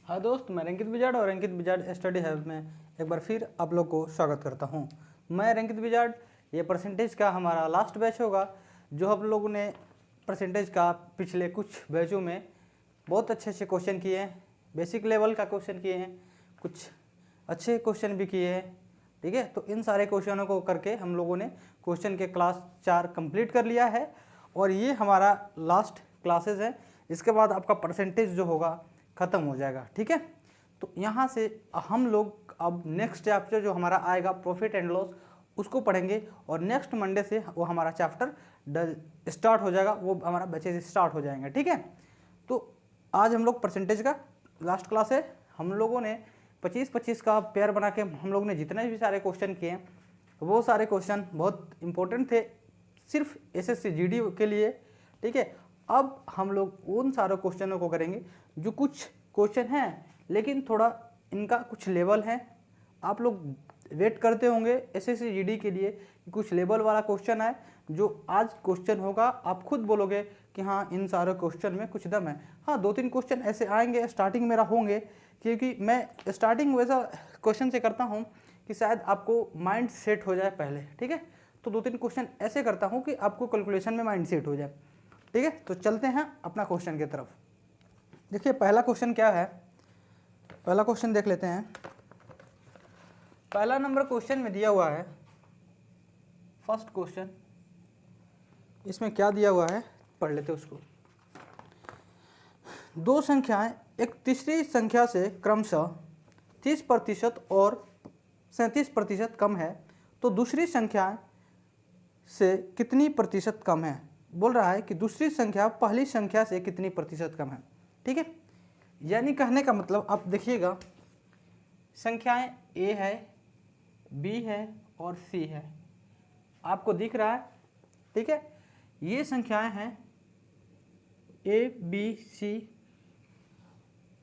हाँ दोस्त, मैं रंकित बिजाड़ और रंकित बिजाड़ स्टडी हब में एक बार फिर आप लोग को स्वागत करता हूँ। मैं रंकित बिजाड़, ये परसेंटेज का हमारा लास्ट बैच होगा। जो हम लोगों ने परसेंटेज का पिछले कुछ बैचों में बहुत अच्छे अच्छे क्वेश्चन किए हैं, बेसिक लेवल का क्वेश्चन किए हैं, कुछ अच्छे क्वेश्चन भी किए हैं। ठीक है, तो इन सारे क्वेश्चनों को करके हम लोगों ने क्वेश्चन के क्लास 4 कंप्लीट कर लिया है और ये हमारा लास्ट क्लासेस है। इसके बाद आपका परसेंटेज जो होगा ख़त्म हो जाएगा। ठीक है, तो यहाँ से हम लोग अब नेक्स्ट चैप्टर जो हमारा आएगा प्रॉफिट एंड लॉस उसको पढ़ेंगे और नेक्स्ट मंडे से वो हमारा चैप्टर स्टार्ट हो जाएगा, वो हमारा बैचेज स्टार्ट हो जाएंगे। ठीक है, तो आज हम लोग परसेंटेज का लास्ट क्लास है। हम लोगों ने 25-25 का पेयर बना के हम लोग ने जितने भी सारे क्वेश्चन किए वो सारे क्वेश्चन बहुत इंपॉर्टेंट थे सिर्फ एसएससी जीडी के लिए। ठीक है, अब हम लोग उन सारे क्वेश्चनों को करेंगे जो कुछ क्वेश्चन हैं लेकिन थोड़ा इनका कुछ लेवल है। आप लोग वेट करते होंगे एसएससी जीडी के लिए कि कुछ लेवल वाला क्वेश्चन आए। जो आज क्वेश्चन होगा आप खुद बोलोगे कि हाँ इन सारे क्वेश्चन में कुछ दम है। हाँ, 2-3 क्वेश्चन ऐसे आएंगे स्टार्टिंग मेरा होंगे, क्योंकि मैं स्टार्टिंग वैसा क्वेश्चन से करता हूँ कि शायद आपको माइंड सेट हो जाए पहले। ठीक है, तो 2-3 क्वेश्चन ऐसे करता हूँ कि आपको कैलकुलेशन में माइंड सेट हो जाए। ठीक है, तो चलते हैं अपना क्वेश्चन की तरफ। देखिए पहला क्वेश्चन क्या है, पहला क्वेश्चन देख लेते हैं। पहला नंबर क्वेश्चन में दिया हुआ है, फर्स्ट क्वेश्चन, इसमें क्या दिया हुआ है पढ़ लेते हैं उसको। दो संख्याएं एक तीसरी संख्या से क्रमशः 30% और 37% कम है, तो दूसरी संख्या से कितनी प्रतिशत कम है। बोल रहा है कि दूसरी संख्या पहली संख्या से कितनी प्रतिशत कम है। ठीक है, यानी कहने का मतलब आप देखिएगा, संख्याएं ए है, बी है और सी है, आपको दिख रहा है। ठीक है, ये संख्याएं हैं ए बी सी।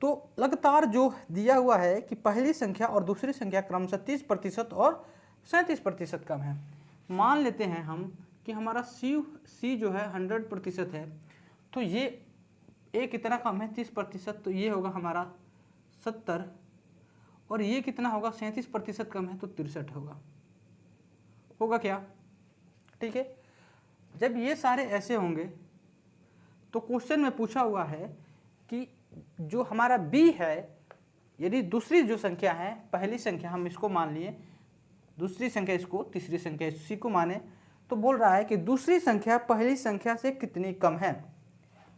तो लगातार जो दिया हुआ है कि पहली संख्या और दूसरी संख्या क्रमशः 30% और 37% कम है। मान लेते हैं हम कि हमारा सी जो है 100% है, तो ये ए कितना कम है 30%, तो ये होगा हमारा 70, और ये कितना होगा 37% कम है तो 63 होगा क्या। ठीक है, जब ये सारे ऐसे होंगे तो क्वेश्चन में पूछा हुआ है कि जो हमारा बी है, यदि दूसरी जो संख्या है, पहली संख्या हम इसको मान लिए, दूसरी संख्या इसको, तीसरी संख्या इसी को माने, तो बोल रहा है कि दूसरी संख्या पहली संख्या से कितनी कम है।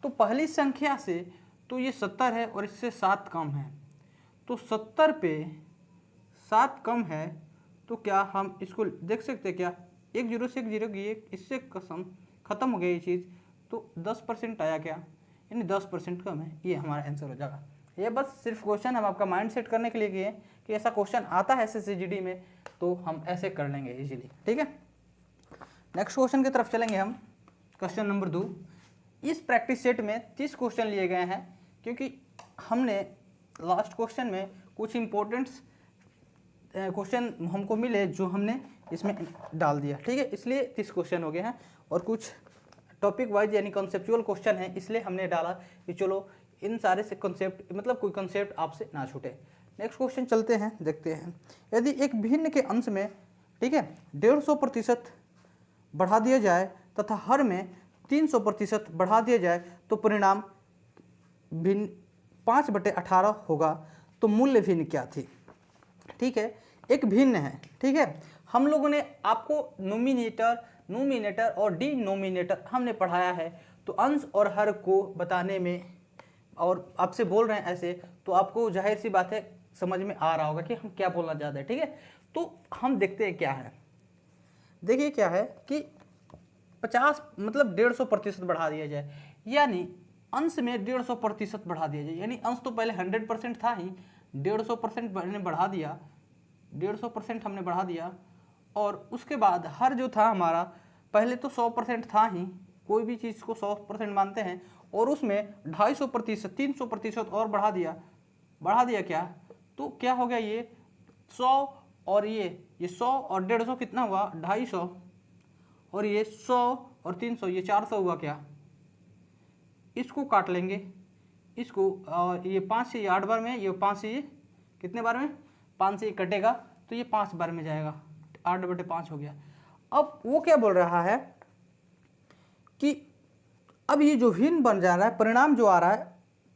तो पहली संख्या से तो ये 70 है और इससे 7 कम है, तो 70 पे 7 कम है, तो क्या हम इसको देख सकते हैं क्या, 1 0 से 1 0 की इससे कसम खत्म हो गई ये चीज़, तो 10% आया क्या, यानी 10% कम है। ये हमारा आंसर हो जाएगा। ये बस सिर्फ क्वेश्चन हम आपका माइंड सेट करने के लिए किए कि ऐसा क्वेश्चन आता है एसएससी जीडी में, तो हम ऐसे कर लेंगे इजीली। ठीक है, नेक्स्ट क्वेश्चन की तरफ चलेंगे हम। क्वेश्चन नंबर 2, इस प्रैक्टिस सेट में 30 क्वेश्चन लिए गए हैं, क्योंकि हमने लास्ट क्वेश्चन में कुछ इंपॉर्टेंट्स क्वेश्चन हमको मिले जो हमने इसमें डाल दिया। ठीक है, इसलिए 30 क्वेश्चन हो गए हैं, और कुछ टॉपिक वाइज यानी कॉन्सेप्चुअल क्वेश्चन है, इसलिए हमने डाला कि चलो इन सारे से कॉन्सेप्ट, मतलब कोई कॉन्सेप्ट आपसे ना छूटे। नेक्स्ट क्वेश्चन चलते हैं, देखते हैं। यदि एक भिन्न के अंश में, ठीक है, 150% बढ़ा दिया जाए तथा हर में 300% बढ़ा दिया जाए तो परिणाम भिन्न 5/18 होगा, तो मूल्य भिन्न क्या थी। ठीक है, एक भिन्न है। ठीक है, हम लोगों ने आपको नोमिनेटर और डिनोमिनेटर हमने पढ़ाया है, तो अंश और हर को बताने में, और आपसे बोल रहे हैं ऐसे, तो आपको जाहिर सी बात है समझ में आ रहा होगा कि हम क्या बोलना चाहते हैं। ठीक है, तो हम देखते हैं क्या है। देखिए क्या है कि 50 मतलब 150% बढ़ा दिया जाए, यानी अंश में 150% बढ़ा दिया जाए, यानी अंश तो पहले 100% था ही, 150% हमने बढ़ा दिया, 150% हमने बढ़ा दिया, और उसके बाद हर जो था हमारा पहले तो 100% था ही, कोई भी चीज़ को 100% मानते हैं, और उसमें 250%, 300% और बढ़ा दिया क्या, तो क्या हो गया, ये 100 और ये 100 और 150 कितना हुआ 250, और ये 100 और 300 ये 400 हुआ क्या। इसको काट लेंगे, इसको ये 5 से ये 8 बार में, ये 5 से ये कितने बार में, 5 से ये कटेगा तो ये 5 बार में जाएगा, 8/5 हो गया। अब वो क्या बोल रहा है कि अब ये जो भिन्न बन जा रहा है, परिणाम जो आ रहा है,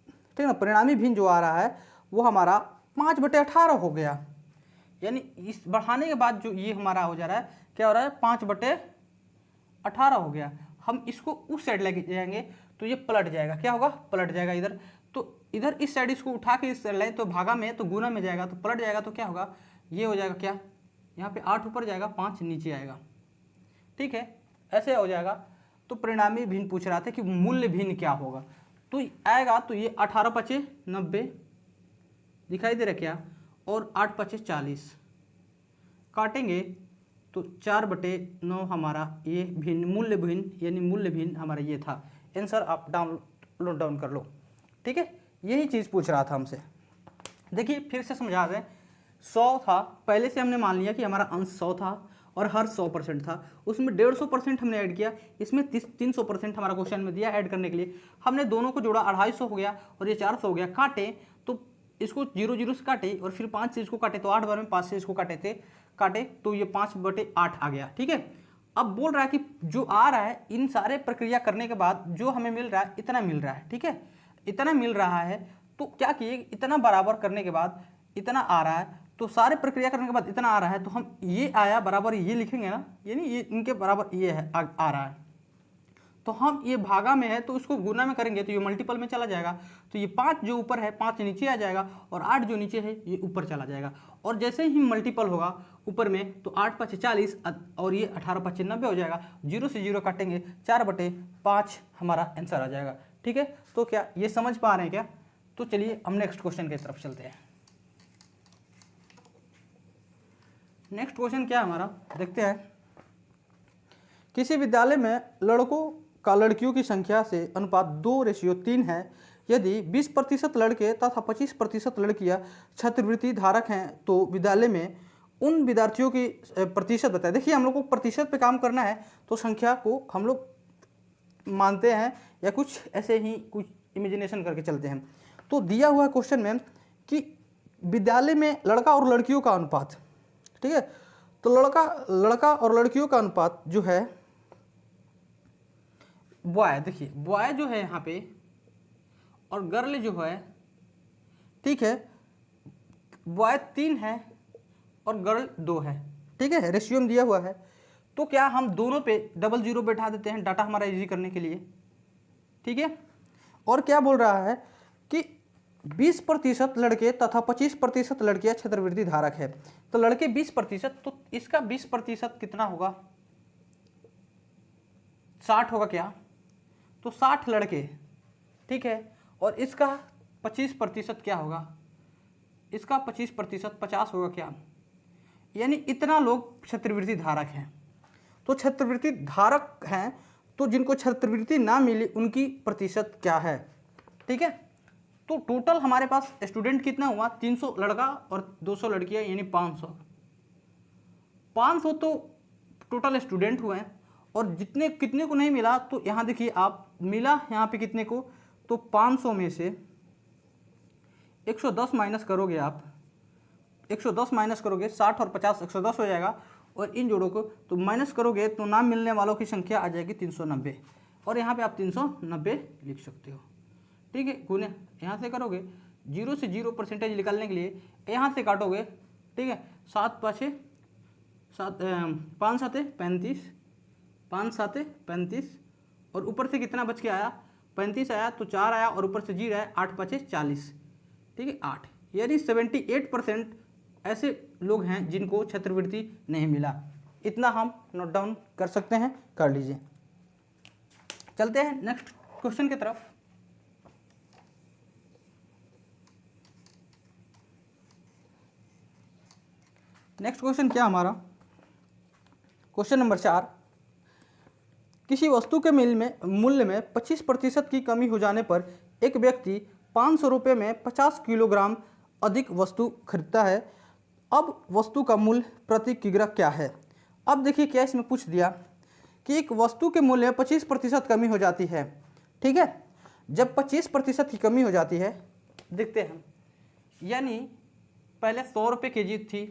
ठीक है ना, परिणामी भिन्न जो आ रहा है वो हमारा 5/18 हो गया। यानी इस बढ़ाने के बाद जो ये हमारा हो जा रहा है, क्या हो रहा है, 5/18 हो गया। हम इसको उस साइड लेके जाएंगे तो ये पलट जाएगा, क्या होगा, पलट जाएगा इधर। तो इधर इस साइड इसको उठा के इस साइड लाए तो भागा में तो गुना में जाएगा, तो पलट जाएगा तो क्या होगा, ये हो जाएगा क्या, यहाँ पे 8 ऊपर जाएगा 5 नीचे आएगा, ठीक है, ऐसे हो जाएगा। तो परिणामी भिन्न पूछ रहा था कि मूल्य भिन्न क्या होगा, तो आएगा तो ये 18×5 = 90 दिखाई दे रहा क्या, और 8×5 = 40 काटेंगे तो 4/9 हमारा ये भिन्न, मूल्य भिन्न, यानी मूल्य भिन्न हमारा ये था। आंसर आप डाउन डाउन कर लो, ठीक है, यही चीज़ पूछ रहा था हमसे। देखिए फिर से समझा दें, 100 था, पहले से हमने मान लिया कि हमारा अंश 100 था और हर 100% था, उसमें 150% हमने ऐड किया, इसमें 300% हमारा क्वेश्चन में दिया ऐड करने के लिए। हमने दोनों को जोड़ा, 250 हो गया और ये 400 हो गया, काटे तो इसको 0 से काटे और फिर 5 से इसको काटे तो 8 बार में 5 से इसको काटे तो ये 5/8 आ गया, ठीक है। अब बोल रहा है कि जो आ रहा है इन सारे प्रक्रिया करने के बाद जो हमें मिल रहा है इतना मिल रहा है, ठीक है, इतना मिल रहा है। तो क्या किए, इतना बराबर करने के बाद इतना आ रहा है, तो सारे प्रक्रिया करने के बाद इतना आ रहा है, तो हम ये आया बराबर ये लिखेंगे ना, यानी ये इनके बराबर ये है आ रहा है, तो हम ये भागा में है तो इसको गुना में करेंगे तो ये मल्टीपल में चला जाएगा, तो ये 5 जो ऊपर है 5 नीचे आ जाएगा और 8 जो नीचे है ये ऊपर चला जाएगा। और जैसे ही मल्टीपल होगा ऊपर में तो 8×5 = 40 और ये 18×5 = 90 हो जाएगा, 0 से 0 काटेंगे 4/5 हमारा आंसर आ जाएगा, ठीक है। तो क्या ये समझ पा रहे हैं क्या? तो चलिए हम नेक्स्ट क्वेश्चन की तरफ चलते हैं। नेक्स्ट क्वेश्चन क्या है हमारा, देखते हैं। किसी विद्यालय में लड़कों का लड़कियों की संख्या से अनुपात 2:3 है। यदि 20% लड़के तथा 25% लड़कियां छात्रवृत्ति धारक हैं तो विद्यालय में उन विद्यार्थियों की प्रतिशत बताएं। देखिए हम लोग को प्रतिशत पे काम करना है, तो संख्या को हम लोग मानते हैं या कुछ ऐसे ही कुछ इमेजिनेशन करके चलते हैं। तो दिया हुआ क्वेश्चन में कि विद्यालय में लड़का और लड़कियों का अनुपात, ठीक है, तो लड़का और लड़कियों का अनुपात जो है बॉय, देखिए बॉय जो है यहाँ पे और गर्ल जो है, ठीक है, बॉय 3 है और गर्ल 2 है, ठीक है, रेशियो में दिया हुआ है। तो क्या हम दोनों पे 00 बैठा देते हैं डाटा हमारा इजी करने के लिए, ठीक है। और क्या बोल रहा है कि 20% लड़के तथा 25% लड़कियां छात्रवृत्ति धारक है। तो लड़के 20%, तो इसका 20% कितना होगा, 60 होगा क्या, तो 60 लड़के, ठीक है। और इसका 25% क्या होगा, इसका 25% 50 होगा क्या, यानी इतना लोग छात्रवृत्ति धारक हैं। तो छात्रवृत्ति धारक हैं, तो जिनको छात्रवृत्ति ना मिली उनकी प्रतिशत क्या है, ठीक है। तो टोटल हमारे पास स्टूडेंट कितना हुआ, 300 लड़का और 200 लड़कियां, यानी 500 तो टोटल स्टूडेंट हुए हैं। और जितने कितने को नहीं मिला, तो यहाँ देखिए आप, मिला यहाँ पे कितने को, तो 500 में से 110 माइनस करोगे आप, 110 माइनस करोगे, 60 और 50 110 हो जाएगा, और इन जोड़ों को तो माइनस करोगे तो नाम मिलने वालों की संख्या आ जाएगी 390, और यहाँ पे आप 390 लिख सकते हो, ठीक है। गुने यहाँ से करोगे, 0 से 0% निकालने के लिए यहाँ से काटोगे, ठीक है, 7×5 = 5×7 = 35 और ऊपर से कितना बच के आया, 35 आया, तो 4 आया और ऊपर से 0 आया, 8×5 = 40, ठीक है, 8, यानी 78% ऐसे लोग हैं जिनको छात्रवृत्ति नहीं मिला। इतना हम नोट डाउन कर सकते हैं, कर लीजिए। चलते हैं नेक्स्ट क्वेश्चन की तरफ। नेक्स्ट क्वेश्चन क्या हमारा, क्वेश्चन नंबर 4। किसी वस्तु के मूल्य में 25% की कमी हो जाने पर एक व्यक्ति 500 रुपये में 50 किलोग्राम अधिक वस्तु खरीदता है। अब वस्तु का मूल्य प्रति किग्रा क्या है। अब देखिए क्या इसमें पूछ दिया कि एक वस्तु के मूल्य में 25% कमी हो जाती है, ठीक है। जब 25% की कमी हो जाती है, देखते हैं, यानी पहले 100 रुपये के जी थी,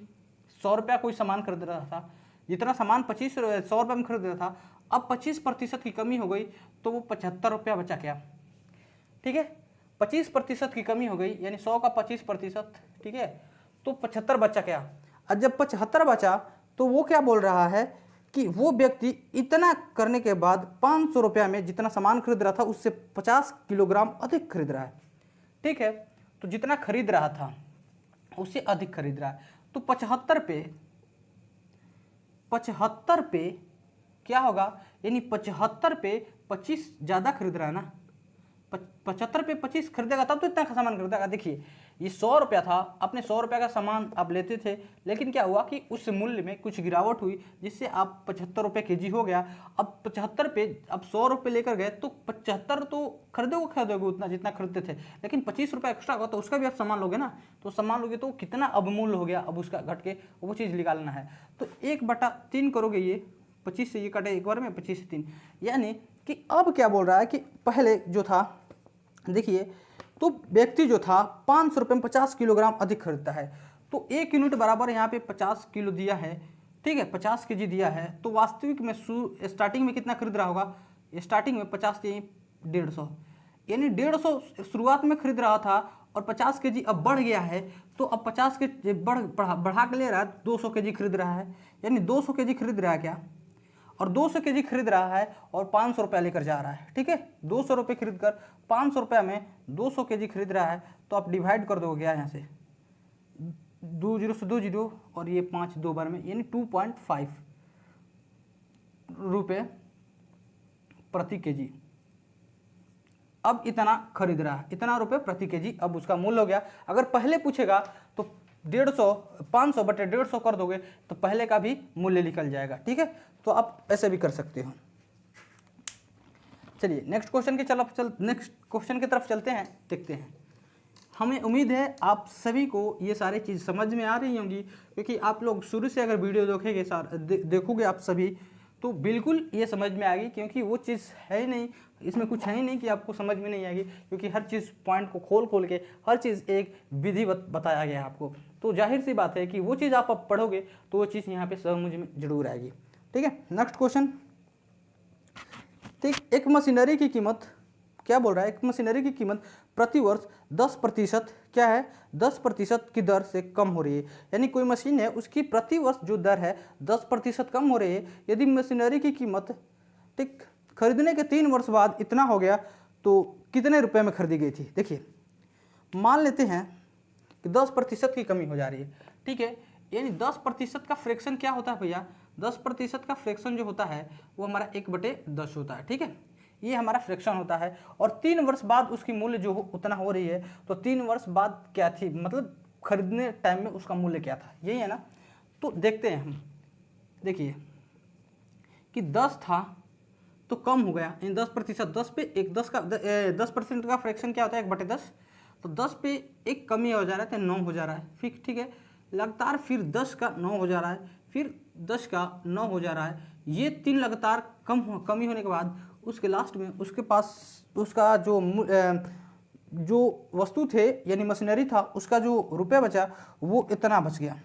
100 रुपया कोई सामान खरीद रहा था, जितना सामान 100 रुपये में खरीद रहा था, अब 25% की कमी हो गई तो वो 75 रुपया बचा क्या, ठीक है। 25% की कमी हो गई यानी 100 का 25%, ठीक है, तो 75 बचा क्या। और जब 75 बचा तो वो क्या बोल रहा है कि वो व्यक्ति इतना करने के बाद 500 रुपया में जितना सामान खरीद रहा था उससे 50 किलोग्राम अधिक खरीद रहा है, ठीक है। तो जितना खरीद रहा था उससे अधिक खरीद रहा है, तो 75 पे क्या होगा, यानी 75 पे 25 ज़्यादा खरीद रहा है ना, 75 पे 25 खरीदेगा तब तो इतना सामान खरीदेगा। देखिए ये 100 रुपया था, अपने 100 रुपया का सामान आप लेते थे, लेकिन क्या हुआ कि उस मूल्य में कुछ गिरावट हुई जिससे आप 75 रुपये के जी हो गया। अब 75 पे अब 100 रुपये लेकर गए तो 75 तो खरीदोगे उतना जितना खरीदते थे, लेकिन 25 रुपया एक्स्ट्रा होगा तो उसका भी आप सामान लोगे ना, तो सामान लोगे तो कितना अवमूल्य हो गया, अब उसका घट के वो चीज़ निकालना है। तो 1/3 करोगे, ये 25 से ये कटे एक बार में 25 से 3, यानी कि अब क्या बोल रहा है कि पहले जो था, देखिए, तो व्यक्ति जो था 500 रुपये में 50 किलोग्राम अधिक खरीदता है, तो 1 यूनिट बराबर यहाँ पे 50 किलो दिया है, ठीक है, 50 केजी दिया है। तो वास्तविक में स्टार्टिंग में कितना खरीद रहा होगा, स्टार्टिंग में 50 से 150, यानी 150 शुरुआत में खरीद रहा था और 50 केजी अब बढ़ गया है, तो अब 50 के बढ़ा के ले रहा है, 200 केजी खरीद रहा है, यानी 200 केजी खरीद रहा है क्या, और 200 केजी खरीद रहा है और 500 रुपया लेकर जा रहा है, ठीक है। 200 रुपये खरीद कर 500 रुपया में 200 केजी खरीद रहा है, तो आप डिवाइड कर दोगे यहाँ से 2 जीरो से 2 जीरो और ये 5 2 बार में, यानी 2.5 रुपये प्रति केजी अब इतना खरीद रहा है, इतना रुपये प्रति केजी अब उसका मूल्य हो गया। अगर पहले पूछेगा तो 500 बटे 150 कर दोगे तो पहले का भी मूल्य निकल जाएगा, ठीक है। तो आप ऐसे भी कर सकते हो। चलिए नेक्स्ट क्वेश्चन की तरफ चलते हैं, देखते हैं। हमें उम्मीद है आप सभी को ये सारी चीज़ समझ में आ रही होंगी, क्योंकि आप लोग शुरू से अगर वीडियो देखोगे आप सभी तो बिल्कुल ये समझ में आएगी, क्योंकि वो चीज़ है ही नहीं, इसमें कुछ है ही नहीं कि आपको समझ में नहीं आएगी, क्योंकि हर चीज़ पॉइंट को खोल के हर चीज़ एक विधि बताया गया है आपको। तो जाहिर सी बात है कि वो चीज़ आप अब पढ़ोगे तो वो चीज़ यहाँ पे समझ में जरूर आएगी, ठीक है। नेक्स्ट क्वेश्चन, ठीक, एक मशीनरी की कीमत क्या बोल रहा है, एक मशीनरी की कीमत प्रति वर्ष 10% क्या है, 10% की दर से कम हो रही है, यानी कोई मशीन है उसकी प्रति वर्ष जो दर है 10% कम हो रही है। यदि मशीनरी की कीमत, ठीक, खरीदने के 3 वर्ष बाद इतना हो गया तो कितने रुपए में खरीदी गई थी। देखिए मान लेते हैं कि 10% की कमी हो जा रही है, ठीक है, यानी 10% का फ्रैक्शन क्या होता है भैया, 10% का फ्रैक्शन जो होता है वो हमारा 1/10 होता है, ठीक है, ये हमारा फ्रैक्शन होता है। और 3 वर्ष बाद उसकी मूल्य जो उतना हो रही है, तो 3 वर्ष बाद क्या थी, मतलब खरीदने टाइम में उसका मूल्य क्या था, यही है ना। तो देखते हैं हम, देखिए कि 10 था तो कम हो गया, इन 10%, 10 पे एक 10% का फ्रैक्शन क्या होता है 1/10, तो 10 पे एक कमी हो जा रहा है तो 9 हो जा रहा है, फिर ठीक है, लगातार फिर 10 का 9 हो जा रहा है, फिर 10 का 9 हो जा रहा है, ये 3 लगातार कमी होने के बाद उसके लास्ट में उसके पास उसका जो वस्तु थे यानी मशीनरी था उसका जो रुपये बचा वो इतना बच गया,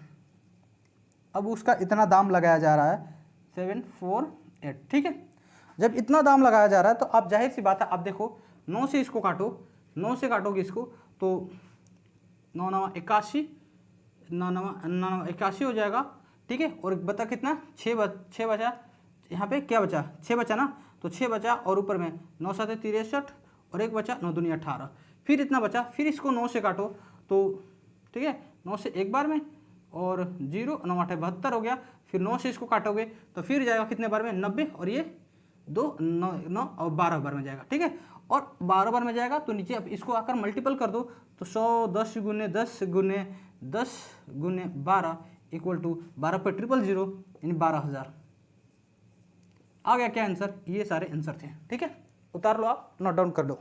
अब उसका इतना दाम लगाया जा रहा है 748, ठीक है। जब इतना दाम लगाया जा रहा है तो आप जाहिर सी बात है, आप देखो 9 से इसको काटो, 9 से काटोगे इसको तो 9 9 81, 9 9 81 हो जाएगा, ठीक है। और बता कितना 6 बचा, यहाँ पे क्या बचा 6 बचा ना, तो 6 बचा और ऊपर में 9 7 63 और एक बचा 9 दूनी 18, फिर इतना बचा, फिर इसको 9 से काटो तो ठीक है, 9 से एक बार में और 0 9 8 72 हो गया, फिर 9 से इसको काटोगे तो फिर जाएगा कितने बार में 90, और ये 2 9 9 और 12 बार में जाएगा, ठीक है। और 12 बार में जाएगा तो नीचे अब इसको आकर मल्टीपल कर दो तो 100 10 गुने 10 गुने 10 गुने 12 इक्वल टू 12 पे 000 यानी 12,000 आ गया क्या आंसर। ये सारे आंसर थे, ठीक है, उतार लो, आप नोट डाउन कर दो।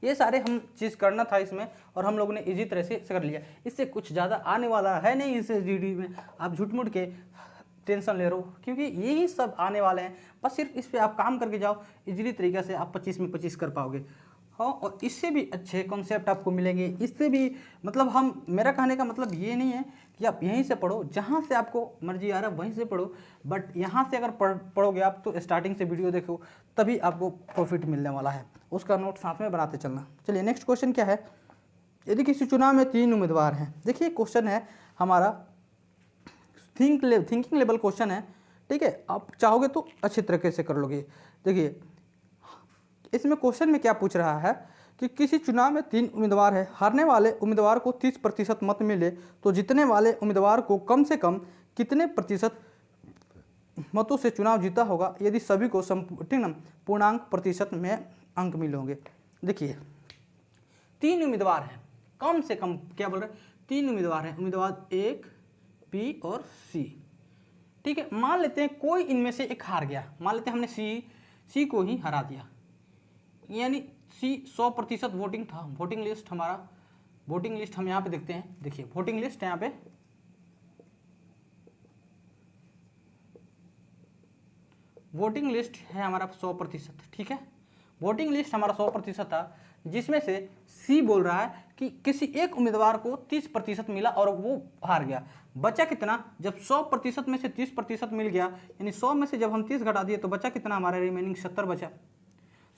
ये सारे हम चीज़ करना था इसमें और हम लोगों ने इजी तरह से कर लिया, इससे कुछ ज़्यादा आने वाला है नहीं इस जीडी में, आप झूठ मूठ के टेंशन ले रहे हो, क्योंकि यही सब आने वाले हैं, बस सिर्फ इस पर आप काम करके जाओ, इजीली तरीके से आप 25 में 25 कर पाओगे। हाँ, और इससे भी अच्छे कॉन्सेप्ट आपको मिलेंगे, इससे भी मतलब हम, मेरा कहने का मतलब ये नहीं है कि आप यहीं से पढ़ो, जहाँ से आपको मर्जी आ रहा है वहीं से पढ़ो, बट यहाँ से अगर पढ़ोगे आप तो स्टार्टिंग से वीडियो देखो तभी आपको प्रॉफिट मिलने वाला है, उसका नोट साथ में बनाते चलना। चलिए नेक्स्ट क्वेश्चन क्या है, यदि किसी चुनाव में 3 उम्मीदवार हैं, देखिए क्वेश्चन है हमारा थिंकिंग लेवल क्वेश्चन है, ठीक है, आप चाहोगे तो अच्छी तरीके से कर लोगे। देखिए इसमें क्वेश्चन में क्या पूछ रहा है कि किसी चुनाव में 3 उम्मीदवार है, हारने वाले उम्मीदवार को 30% मत मिले तो जीतने वाले उम्मीदवार को कम से कम कितने प्रतिशत मतों से चुनाव जीता होगा यदि सभी को ठीक ना पूर्णांक प्रतिशत में अंक मिले होंगे। देखिए 3 उम्मीदवार हैं, कम से कम क्या बोल रहे हैं, 3 उम्मीदवार हैं, उम्मीदवार 1 बी और सी, ठीक है। मान लेते हैं कोई इनमें से एक हार गया, मान लेते हैं हमने सी को ही हरा दिया, यानी सी 100% वोटिंग था। वोटिंग लिस्ट हमारा, वोटिंग लिस्ट हम यहाँ पे देखते हैं, देखिए वोटिंग लिस्ट यहाँ पे वोटिंग लिस्ट है हमारा 100%, ठीक है। वोटिंग लिस्ट हमारा 100% था, जिसमें से सी बोल रहा है कि किसी एक उम्मीदवार को 30% मिला और वो हार गया। बचा कितना, जब 100% में से 30% मिल गया, यानी 100 में से जब हम 30 घटा दिए तो बचा कितना हमारा, रिमेनिंग 70 बचा।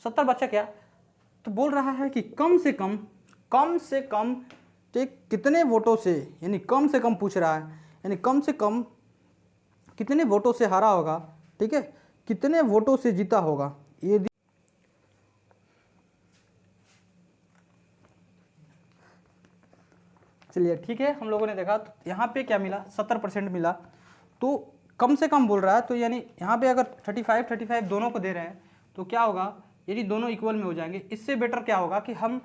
70 बचा क्या, तो बोल रहा है कि कम से कम ठीक कितने वोटों से, यानी कम से कम पूछ रहा है, यानी कम से कम कितने वोटों से हारा होगा, ठीक है, कितने वोटों से जीता होगा ये। चलिए ठीक है, हम लोगों ने देखा तो यहाँ पे क्या मिला, 70% मिला, तो कम से कम बोल रहा है, तो यानी यहाँ पे अगर 35 दोनों को दे रहे हैं तो क्या होगा, यदि दोनों इक्वल में हो जाएंगे, इससे बेटर क्या होगा कि हम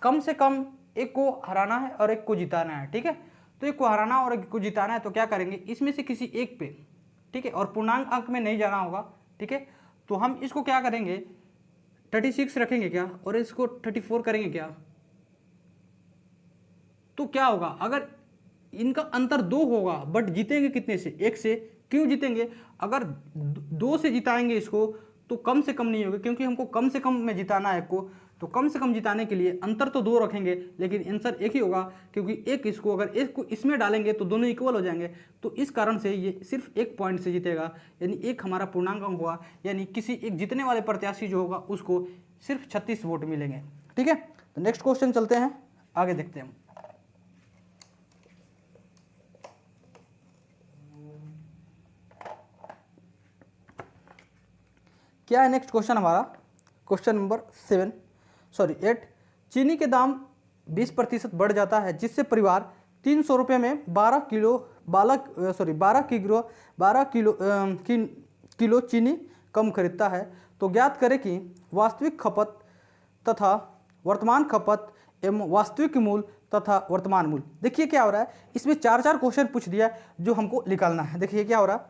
कम से कम एक को हराना है और एक को जिताना है, ठीक है। तो एक को हराना और एक को जिताना है, तो क्या करेंगे, इसमें से किसी एक पे, ठीक है, और पूर्णांक अंक में नहीं जाना होगा, ठीक है। तो हम इसको क्या करेंगे, 36 रखेंगे क्या, और इसको 34 करेंगे क्या, तो क्या होगा, अगर इनका अंतर 2 होगा बट जीतेंगे कितने से, 1 से। क्यों जीतेंगे, अगर 2 से जिताएंगे इसको तो कम से कम नहीं होगा, क्योंकि हमको कम से कम में जिताना है एक को, तो कम से कम जिताने के लिए अंतर तो 2 रखेंगे, लेकिन आंसर एक ही होगा, क्योंकि एक इसको अगर एक को इसमें डालेंगे तो दोनों इक्वल हो जाएंगे, तो इस कारण से ये सिर्फ 1 पॉइंट से जीतेगा, यानी एक हमारा पूर्णांक अंक हुआ, यानी किसी एक जीतने वाले प्रत्याशी जो होगा उसको सिर्फ 36 वोट मिलेंगे, ठीक है। तो नेक्स्ट क्वेश्चन चलते हैं, आगे देखते हैं। क्या है नेक्स्ट क्वेश्चन हमारा, क्वेश्चन नंबर 8। चीनी के दाम 20% बढ़ जाता है, जिससे परिवार 300 रुपये में 12 किलो चीनी कम खरीदता है। तो ज्ञात करें कि वास्तविक खपत तथा वर्तमान खपत एवं वास्तविक मूल्य तथा वर्तमान मूल्य। देखिए क्या हो रहा है, इसमें 4 क्वेश्चन पूछ दिया जो हमको निकालना है। देखिए क्या हो रहा है,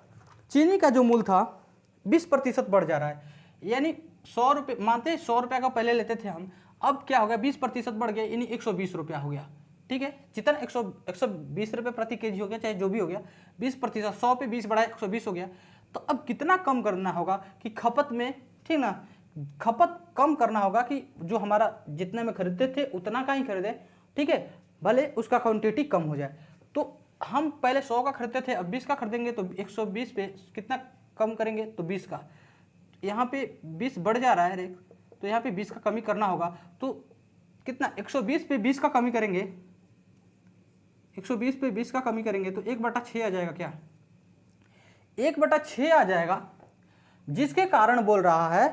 चीनी का जो मूल्य था 20% बढ़ जा रहा है, यानी 100 रुपये, मानते हैं 100 रुपये का पहले लेते थे हम, अब क्या हो गया 20% बढ़ गया, यानी 120 रुपया हो गया, ठीक है। जितना 120 रुपये प्रति केजी हो गया, चाहे जो भी हो गया, 20%, 100 पे 20 बढ़ाया 120 हो गया। तो अब कितना कम करना होगा कि खपत में, ठीक ना, खपत कम करना होगा कि जो हमारा जितने में खरीदते थे उतना का ही खरीदे, ठीक है, भले उसका क्वांटिटी कम हो जाए। तो हम पहले 100 का खरीदते थे, अब 20 का खरीदेंगे, तो 120 पे कितना कम करेंगे, तो 20 का, यहाँ पे 20 बढ़ जा रहा है रेक, तो यहाँ पे 20 का कमी करना होगा, तो कितना 120 पे 20 का कमी करेंगे, 120 पे 20 का कमी करेंगे तो 1/6 आ जाएगा, क्या 1/6 आ जाएगा, जिसके कारण बोल रहा है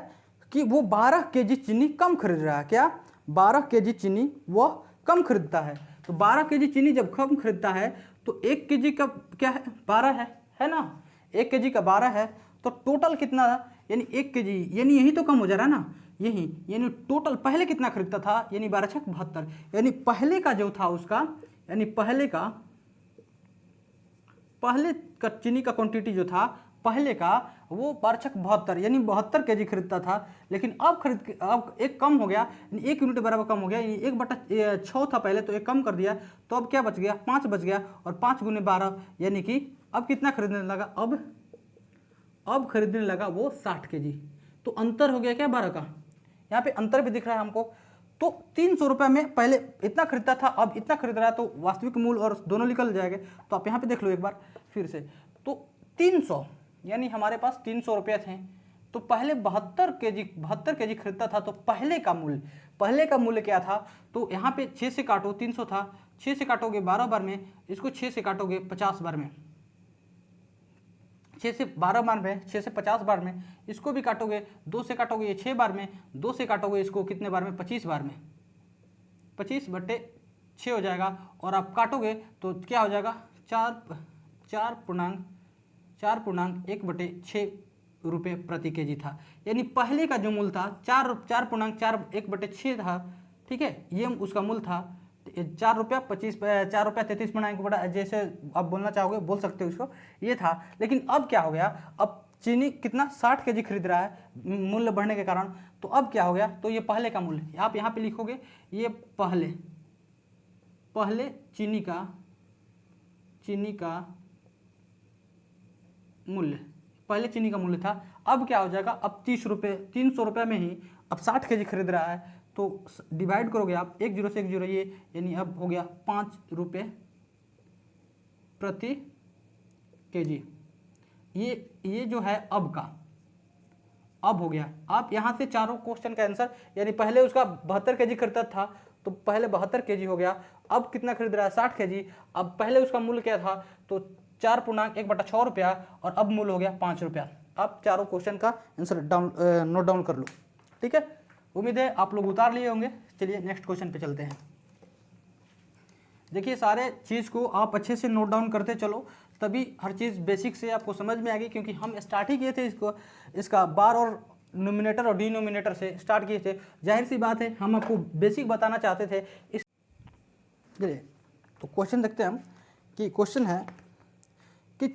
कि वो 12 केजी चीनी कम खरीद रहा है। क्या 12 केजी चीनी वह कम खरीदता है। तो 12 केजी चीनी जब कम खरीदता है तो 1 केजी का क्या है, 12 है ना, 1 केजी का 12 है, तो टोटल कितना, यानी 1 केजी, यानी यही तो कम हो जा रहा है ना, यही, यानी टोटल पहले कितना खरीदता था, यानी 12×6 = 72, यानी पहले का जो था उसका, यानी पहले का चीनी का क्वांटिटी जो था पहले का, वो 12×6 = 72, यानी 72 केजी खरीदता था, लेकिन अब एक कम हो गया, यानी 1 यूनिट बराबर कम हो गया, यानी 1/6 था पहले, तो एक कम कर दिया, तो अब क्या बच गया, 5 बच गया, और 5 × 12, यानी कि अब कितना खरीदने लगा, अब खरीदने लगा वो 60 केजी। तो अंतर हो गया क्या 12 का, यहाँ पे अंतर भी दिख रहा है हमको। तो 300 रुपये में पहले इतना खरीदता था, अब इतना खरीद रहा है, तो वास्तविक मूल्य और दोनों निकल जाएंगे। तो आप यहाँ पे देख लो एक बार फिर से, तो 300 यानी हमारे पास 300 रुपये थे, तो पहले 72 केजी खरीदता था, तो पहले का मूल्य क्या था? तो यहाँ पे 6 से काटो, 300 था, 6 से काटोगे 12 बार में, इसको 6 से काटोगे 50 बार में, 6 से 12 बार में, 6 से 50 बार में, इसको भी काटोगे, 2 से काटोगे ये 6 बार में, 2 से काटोगे इसको कितने बार में? 25 बार में, 25/6 हो जाएगा, और आप काटोगे तो क्या हो जाएगा? 4.1/6 रुपये प्रति केजी था। यानी पहले का जो मूल्य था 4.41/6 था, ठीक है, ये उसका मूल्य था 4 रुपया जैसे आप बोलना चाहोगे बोल सकते हो इसको, ये था। लेकिन अब क्या हो गया? अब चीनी कितना 60 केजी खरीद रहा है मूल्य बढ़ने के कारण, तो अब क्या हो गया? तो ये पहले का मूल्य आप यहाँ पे लिखोगे, ये पहले चीनी का मूल्य, पहले चीनी का मूल्य था। अब क्या हो जाएगा? अब 300 रुपये में ही अब 60 केजी खरीद रहा है, तो डिवाइड करोगे आप 1 0 से 1 0, ये यानी अब हो गया 5 रुपये प्रति केजी। ये जो है अब हो गया। आप यहाँ से चारों क्वेश्चन का आंसर, यानी पहले उसका 72 केजी खरीदता था, तो पहले 72 केजी हो गया, अब कितना खरीद रहा है? 60 केजी। अब पहले उसका मूल्य क्या था? तो 4.1/6 रुपया, और अब मूल्य हो गया 5 रुपया। आप चारों क्वेश्चन का आंसर नोट डाउन कर लो, ठीक है। उम्मीद है आप लोग उतार लिए होंगे। चलिए नेक्स्ट क्वेश्चन पे चलते हैं। देखिए सारे चीज़ को आप अच्छे से नोट डाउन करते चलो, तभी हर चीज़ बेसिक से आपको समझ में आएगी, क्योंकि हम स्टार्ट ही किए थे इसका बार और नोमिनेटर और डिनोमिनेटर से स्टार्ट किए थे। जाहिर सी बात है हम आपको बेसिक बताना चाहते थे इस। चलिए तो क्वेश्चन देखते हैं हम, कि क्वेश्चन है कि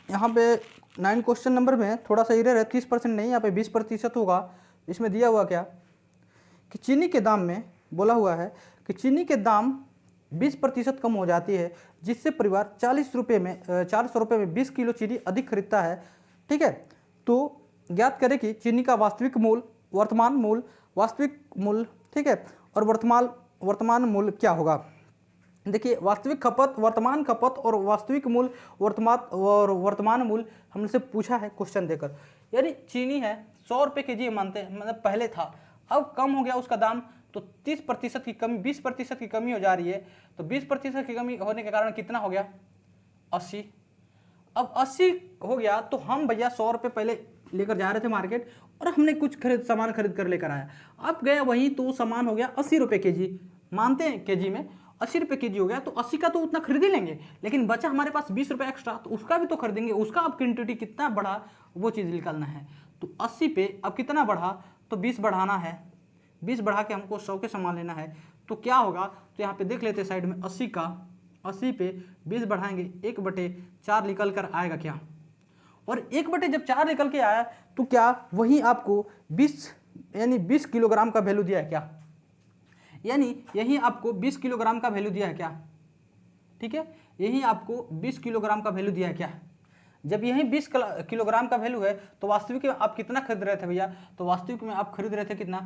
यहाँ पे 9 क्वेश्चन नंबर में थोड़ा सा एरर है, 30% नहीं, यहाँ पे 20% होगा। इसमें दिया हुआ क्या कि चीनी के दाम में बोला हुआ है कि चीनी के दाम 20% कम हो जाती है, जिससे परिवार 400 रुपये में 20 किलो चीनी अधिक खरीदता है, ठीक है। तो ज्ञात करें कि चीनी का वास्तविक मूल्य, वर्तमान मूल्य, वास्तविक मूल्य, ठीक है, और वर्तमान मूल्य क्या होगा। देखिए वास्तविक खपत, वर्तमान खपत और वास्तविक मूल्य, वर्तमान मूल्य हमसे पूछा है क्वेश्चन देकर। यानी चीनी है 100 रुपये केजी मानते हैं, मतलब पहले था, अब कम हो गया उसका दाम, तो 30% की कमी, 20% की कमी हो जा रही है। तो 20% की कमी होने के कारण कितना हो गया? 80। अब 80 हो गया, तो हम भैया 100 रुपये पहले लेकर जा रहे थे मार्केट, और हमने कुछ सामान खरीद कर लेकर आया, अब गया वहीं तो सामान हो गया 80 रुपये केजी, मानते हैं केजी में 80 रुपये केजी हो गया, तो 80 का तो उतना खरीद ही लेंगे, लेकिन बचा हमारे पास 20 रुपये एक्स्ट्रा, तो उसका भी तो खरीदेंगे, उसका अब क्वांटिटी कितना बढ़ा वो चीज़ निकालना है। तो 80 पे अब कितना बढ़ा? तो 20 बढ़ाना है, 20 बढ़ा के हमको 100 के सामान लेना है। तो क्या होगा? तो यहाँ पे देख लेते हैं साइड में, 80 पे 20 बढ़ाएंगे, 1/4 निकल कर आएगा क्या? और 1/4 निकल के आया, तो क्या वही आपको 20 किलोग्राम का वैल्यू दिया है क्या? यानी यही आपको 20 किलोग्राम का वैल्यू दिया है क्या? ठीक है, यही आपको 20 किलोग्राम का वैल्यू दिया है क्या? जब यही 20 किलोग्राम का वैल्यू है, तो वास्तविक में आप कितना खरीद रहे थे भैया? तो वास्तविक में आप खरीद रहे थे कितना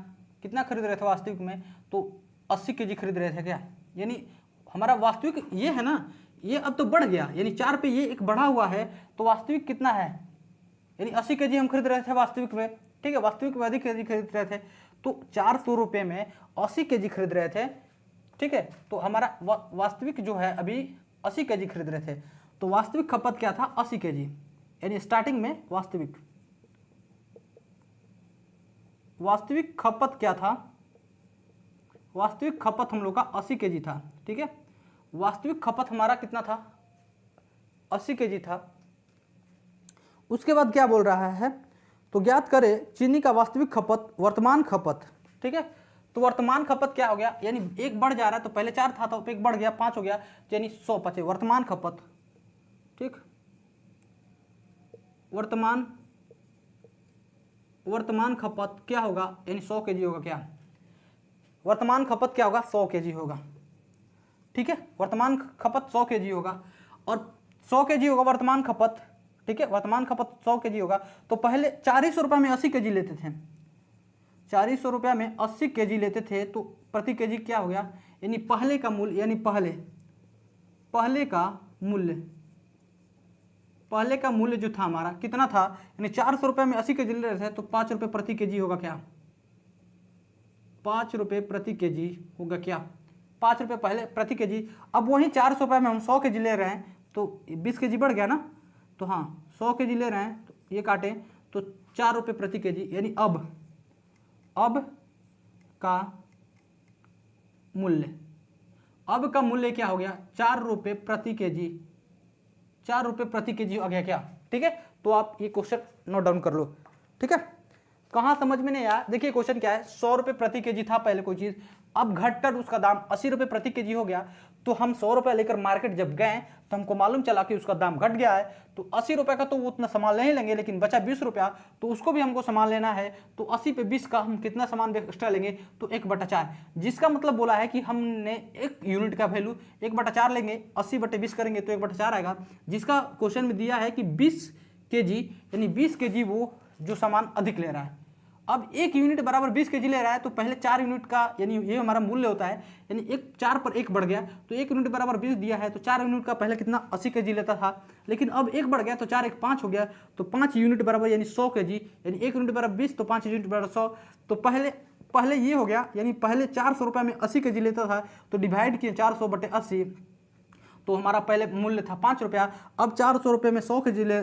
खरीद रहे थे वास्तविक में? तो 80 केजी खरीद रहे थे क्या? यानी हमारा वास्तविक ये है ना, ये अब तो बढ़ गया, यानी 4 पे ये एक बढ़ा हुआ है, तो वास्तविक कितना है? यानी 80 केजी हम खरीद रहे थे वास्तविक में, ठीक है, वास्तविक में अधिक केजी खरीद रहे थे, तो 400 रुपये में 80 केजी खरीद रहे थे, ठीक है। तो हमारा वास्तविक जो है अभी 80 केजी खरीद रहे थे, तो वास्तविक खपत क्या था? 80 केजी। यानी स्टार्टिंग में वास्तविक खपत क्या था? वास्तविक खपत हम लोग का 80 केजी था, ठीक है। वास्तविक खपत हमारा कितना था? 80 केजी था। उसके बाद क्या बोल रहा है? तो ज्ञात करें चीनी का वास्तविक खपत, वर्तमान खपत, ठीक है। तो वर्तमान खपत क्या हो गया? यानी एक बढ़ जा रहा है, तो पहले 4 था तो एक बढ़ गया 5 हो गया, यानी 100 बचे वर्तमान खपत, ठीक। वर्तमान खपत क्या होगा? यानी 100 केजी होगा क्या? वर्तमान खपत क्या होगा? 100 केजी होगा, ठीक है। वर्तमान खपत 100 केजी होगा, और 100 केजी होगा वर्तमान खपत, ठीक है। वर्तमान खपत 100 केजी होगा, तो पहले 400 रुपये में 80 केजी लेते थे, 400 रुपया में 80 केजी लेते थे तो प्रति केजी क्या हो गया, यानी पहले का मूल्य, यानी पहले का मूल्य जो था हमारा कितना था, यानी 400 रुपये में 80 केजी ले रहे थे तो 5 रुपये प्रति केजी होगा क्या, 5 रुपये प्रति केजी होगा क्या, 5 रुपये पहले प्रति केजी। अब वहीं 400 रुपये में हम 100 केजी ले रहे हैं तो 20 केजी बढ़ गया ना, तो हाँ 100 केजी ले रहे हैं तो ये काटें तो 4 रुपये प्रति केजी, यानी अब का मूल्य क्या हो गया, 4 रुपये प्रति केजी, 4 रुपये प्रति केजी आ गया क्या। ठीक है, तो आप ये क्वेश्चन नोट डाउन कर लो। ठीक है, कहाँ समझ में नहीं आया, देखिए क्वेश्चन क्या है, 100 रुपये प्रति केजी था पहले कोई चीज़, अब घटकर उसका दाम 80 रुपये प्रति केजी हो गया। तो हम 100 रुपये लेकर मार्केट जब गए तो हमको मालूम चला कि उसका दाम घट गया है, तो 80 रुपये का तो वो उतना सामान नहीं लेंगे, लेकिन बचा 20 रुपया तो उसको भी हमको सामान लेना है, तो 80 पे 20 का हम कितना सामान एक्स्ट्रा लेंगे, तो 1/4, जिसका मतलब बोला है कि हमने एक यूनिट का वैल्यू 1/4 लेंगे, 80 बटे 20 करेंगे तो 1/4 आएगा, जिसका क्वेश्चन में दिया है कि 20 केजी, यानी 20 केजी वो जो सामान अधिक ले रहा है। अब 1 यूनिट बराबर 20 केजी ले रहा है तो पहले 4 यूनिट का, यानी ये हमारा मूल्य होता है, यानी 4 पर 1 बढ़ गया, तो 1 यूनिट बराबर 20 दिया है तो 4 यूनिट का पहले कितना 80 केजी लेता था, लेकिन अब 1 बढ़ गया तो 4 1 5 हो गया, तो 5 यूनिट बराबर यानी 100 केजी, यानी 1 यूनिट बराबर 20 तो 5 यूनिट बराबर 100, तो पहले ये हो गया, यानी पहले 400 रुपये में 80 केजी लेता था तो डिवाइड किए 400 बटे 80, तो हमारा पहले मूल्य था 5 रुपया, अब 400 रुपये में 100 केजी ले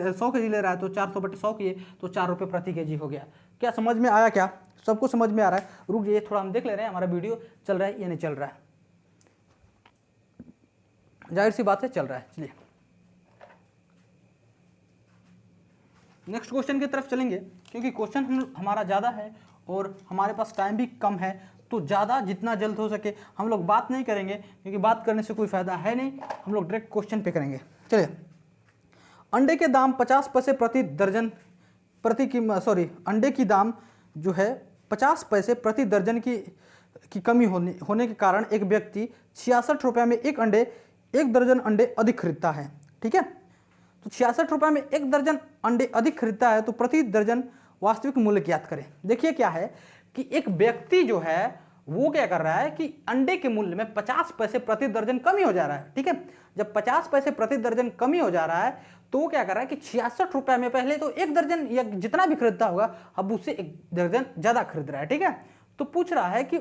रहा है तो 400 बटे 100 किए तो 4 रुपये प्रति केजी हो गया। क्या समझ में आया, क्या सबको समझ में आ रहा है? रुक जाइए थोड़ा हम देख ले रहे हैं हमारा वीडियो चल रहा है या नहीं चल रहा है, जाहिर सी बात है चल रहा है। चलिए नेक्स्ट क्वेश्चन की तरफ चलेंगे, क्योंकि क्वेश्चन हमारा ज़्यादा है और हमारे पास टाइम भी कम है, तो ज़्यादा जितना जल्द हो सके हम लोग बात नहीं करेंगे, क्योंकि बात करने से कोई फ़ायदा है नहीं, हम लोग डायरेक्ट क्वेश्चन पे करेंगे। चलिए, अंडे के दाम 50 पैसे प्रति दर्जन अंडे की दाम जो है 50 पैसे प्रति दर्जन की कमी होने के कारण एक व्यक्ति 66 रुपये में एक दर्जन अंडे अधिक खरीदता है। ठीक है, तो 66 रुपये में 1 दर्जन अंडे अधिक खरीदता है, तो प्रति दर्जन वास्तविक मूल्य ज्ञात करें। देखिए क्या है कि एक व्यक्ति जो है वो क्या कर रहा है कि अंडे के मूल्य में 50 पैसे प्रति दर्जन कमी हो जा रहा है। ठीक है, जब 50 पैसे प्रति दर्जन कमी हो जा रहा है तो वो क्या कर रहा है कि 66 रुपये में पहले तो 1 दर्जन या जितना भी खरीदता होगा अब उससे 1 दर्जन ज़्यादा खरीद रहा है। ठीक है, तो पूछ रहा है कि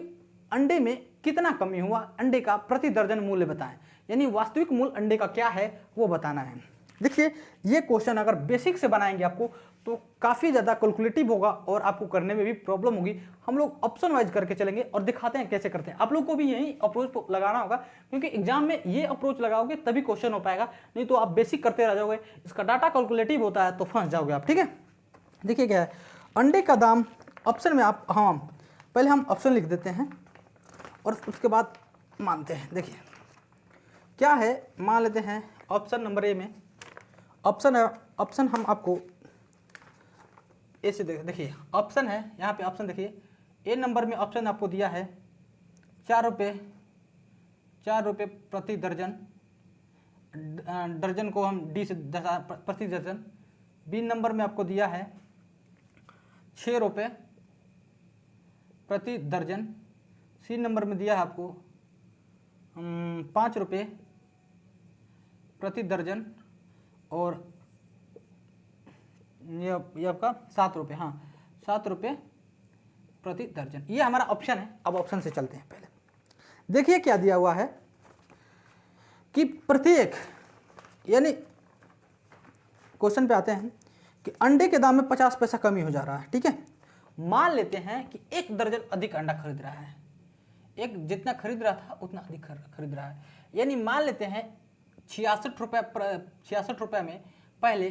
अंडे में कितना कमी हुआ, अंडे का प्रति दर्जन मूल्य बताएं, यानी वास्तविक मूल्य अंडे का क्या है वो बताना है। देखिए ये क्वेश्चन अगर बेसिक से बनाएंगे आपको तो काफ़ी ज़्यादा कैलकुलेटिव होगा और आपको करने में भी प्रॉब्लम होगी। हम लोग ऑप्शन वाइज करके चलेंगे और दिखाते हैं कैसे करते हैं। आप लोग को भी यही अप्रोच लगाना होगा, क्योंकि एग्जाम में ये अप्रोच लगाओगे तभी क्वेश्चन हो पाएगा, नहीं तो आप बेसिक करते रह जाओगे, इसका डाटा कैलकुलेटिव होता है तो फंस जाओगे आप। ठीक है, देखिए क्या है, अंडे का दाम ऑप्शन में आप, हाँ पहले हम ऑप्शन लिख देते हैं और उसके बाद मानते हैं। देखिए क्या है, मान लेते हैं ऑप्शन नंबर ए में, ऑप्शन हम आपको ए से देखिए ऑप्शन है, यहाँ पे ऑप्शन देखिए ए नंबर में ऑप्शन आपको दिया है 4 रुपये प्रति दर्जन, दर्जन को हम डी से प्रति दर्जन। बी नंबर में आपको दिया है 6 रुपये प्रति दर्जन। सी नंबर में दिया है आपको 5 रुपये प्रति दर्जन, और ये आपका 7 रुपये, हाँ 7 रुपये प्रति दर्जन, ये हमारा ऑप्शन है। अब ऑप्शन से चलते हैं। पहले देखिए क्या दिया हुआ है कि प्रत्येक, यानी क्वेश्चन पे आते हैं कि अंडे के दाम में 50 पैसा कमी हो जा रहा है। ठीक है, मान लेते हैं कि 1 दर्जन अधिक अंडा खरीद रहा है, एक जितना खरीद रहा था उतना अधिक खरीद रहा है, यानी मान लेते हैं 66 रुपये में पहले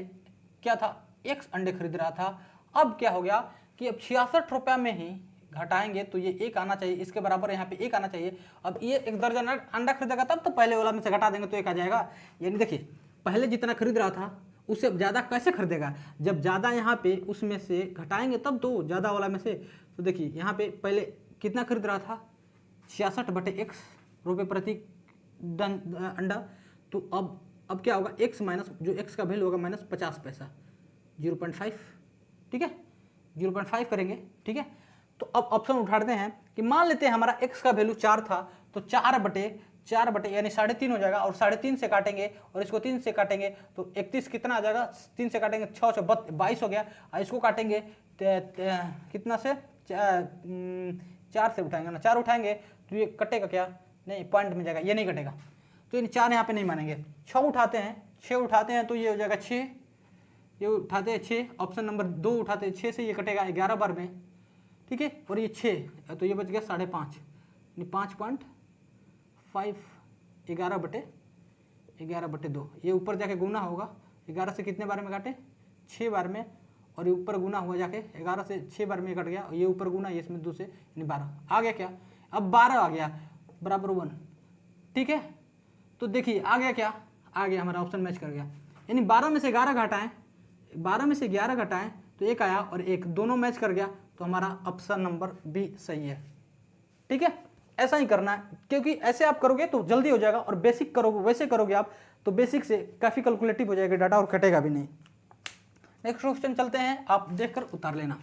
क्या था, 1 अंडे खरीद रहा था, अब क्या हो गया कि अब 66 रुपये में ही घटाएंगे तो ये 1 आना चाहिए, इसके बराबर यहाँ पे 1 आना चाहिए। अब ये 1 दर्जन अंडा खरीदेगा तब तो पहले वाला में से घटा देंगे तो 1 आ जाएगा। यानी देखिए पहले जितना खरीद रहा था उससे ज़्यादा कैसे खरीदेगा, जब ज़्यादा यहाँ पे उसमें से घटाएंगे तब तो ज़्यादा वाला में से। तो देखिए यहाँ पे पहले कितना खरीद रहा था, 66 बटे 1 रुपये प्रति अंडा, तो अब क्या होगा, x माइनस जो x का वैल्यू होगा माइनस 50 पैसा, 0.5। ठीक है, 0.5 करेंगे। ठीक है, तो अब ऑप्शन उठाते हैं कि मान लेते हैं हमारा x का वैल्यू 4 था, तो 4/4 यानी 3.5 हो जाएगा, और 3.5 से काटेंगे और इसको 3 से काटेंगे तो 31 कितना आ जाएगा, 3 से काटेंगे 6 से 22 हो गया, और इसको काटेंगे कितना से 4 से उठाएंगे ना, 4 उठाएंगे तो ये कटेगा क्या, नहीं पॉइंट में जाएगा, ये नहीं कटेगा, तो इन 4 यहाँ पे नहीं मानेंगे। 6 उठाते हैं तो ये हो जाएगा 6, ये उठाते हैं 6, ऑप्शन नंबर 2 उठाते हैं 6 से, ये कटेगा 11 बार में, ठीक है, और ये 6 तो ये बच गया 5.5 यानी 5.5, 11/2, ये ऊपर जाके गुना होगा, 11 से कितने बार में काटे, 6 बार में, और ये ऊपर गुना हुआ जाके 11 से 6 बार में कट गया, और ये ऊपर गुना, ये इसमें 2 से यानी 12 आ गया क्या, अब 12 आ गया बराबर 1, ठीक है। तो देखिए आ गया क्या, आ गया हमारा ऑप्शन मैच कर गया, यानी 12 में से 11 घटाएं, 12 में से 11 घटाएं तो 1 आया, और 1 दोनों मैच कर गया, तो हमारा ऑप्शन नंबर बी सही है, ठीक है। ऐसा ही करना है, क्योंकि ऐसे आप करोगे तो जल्दी हो जाएगा, और बेसिक करोगे वैसे करोगे आप तो बेसिक से काफ़ी कैलकुलेटिव हो जाएगा डाटा और कटेगा भी नहीं। नेक्स्ट क्वेश्चन चलते हैं, आप देखकर उतार लेना।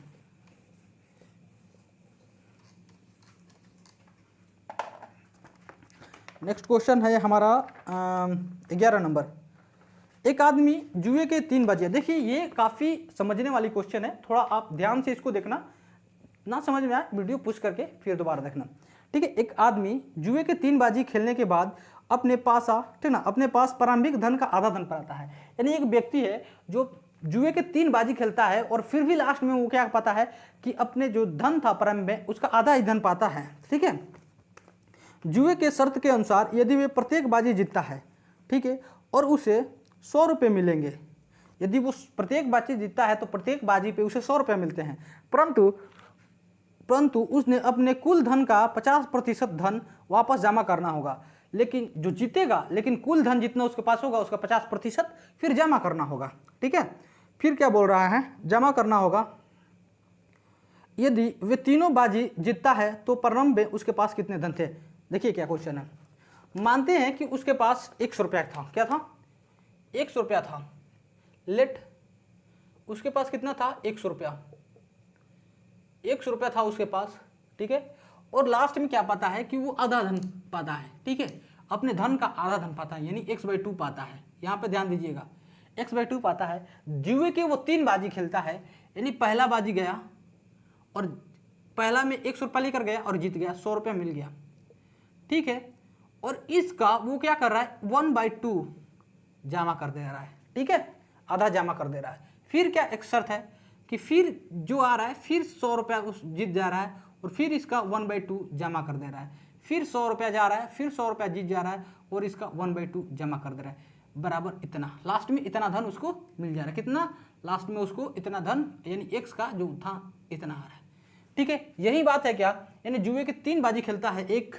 नेक्स्ट क्वेश्चन है हमारा 11 नंबर। एक आदमी जुए के 3 बाजियां, देखिए ये काफ़ी समझने वाली क्वेश्चन है, थोड़ा आप ध्यान से इसको देखना, ना समझ में आए वीडियो पुश करके फिर दोबारा देखना, ठीक है। एक आदमी जुए के 3 बाजी खेलने के बाद अपने पास ठीक ना, अपने पास प्रारंभिक धन का आधा धन पाता है, यानी एक व्यक्ति है जो जुए के 3 बाजी खेलता है और फिर भी लास्ट में वो क्या पाता है कि अपने जो धन था प्रारंभ में उसका आधा ही धन पाता है, ठीक है। जुए के शर्त के अनुसार यदि वे प्रत्येक बाजी जीतता है, ठीक है, और उसे 100 रुपये मिलेंगे, यदि वो प्रत्येक बाजी जीतता है तो प्रत्येक बाजी पे उसे 100 रुपये मिलते हैं, परंतु उसने अपने कुल धन का 50% धन वापस जमा करना होगा, लेकिन जो जीतेगा, लेकिन कुल धन जितना उसके पास होगा उसका 50% फिर जमा करना होगा, ठीक है। फिर क्या बोल रहा है, जमा करना होगा, यदि वे तीनों बाजी जीतता है तो प्रारंभ में उसके पास कितने धन थे। देखिए क्या क्वेश्चन है, मानते हैं कि उसके पास 100 रुपया था, क्या था, 100 रुपया था, लेट उसके पास कितना था, 100 रुपया, 100 रुपया था उसके पास, ठीक है, और लास्ट में क्या पाता है कि वो आधा धन पाता है, ठीक है, अपने धन का आधा धन पाता है, यानी x/2 पाता है, यहाँ पे ध्यान दीजिएगा, x/2 पाता है। जुए के वो 3 बाजी खेलता है, यानी पहला बाजी गया और पहला में 100 रुपया लेकर गया और जीत गया, 100 रुपया मिल गया, ठीक है, और इसका वो क्या कर रहा है, 1/2 जमा कर दे रहा है, ठीक है, आधा जमा कर दे रहा है। फिर क्या एक शर्त है कि फिर जो आ रहा है फिर 100 रुपया उस जीत जा रहा है, और फिर इसका 1/2 जमा कर दे रहा है, फिर 100 रुपया जा रहा है, फिर 100 रुपया जीत जा रहा है, और इसका 1/2 जमा कर दे रहा है, बराबर इतना, लास्ट में इतना धन उसको मिल जा रहा है, कितना, लास्ट में उसको इतना धन, यानी x का जो था इतना आ रहा है, ठीक है। यही बात है क्या, यानी जुए के 3 बाजी खेलता है, एक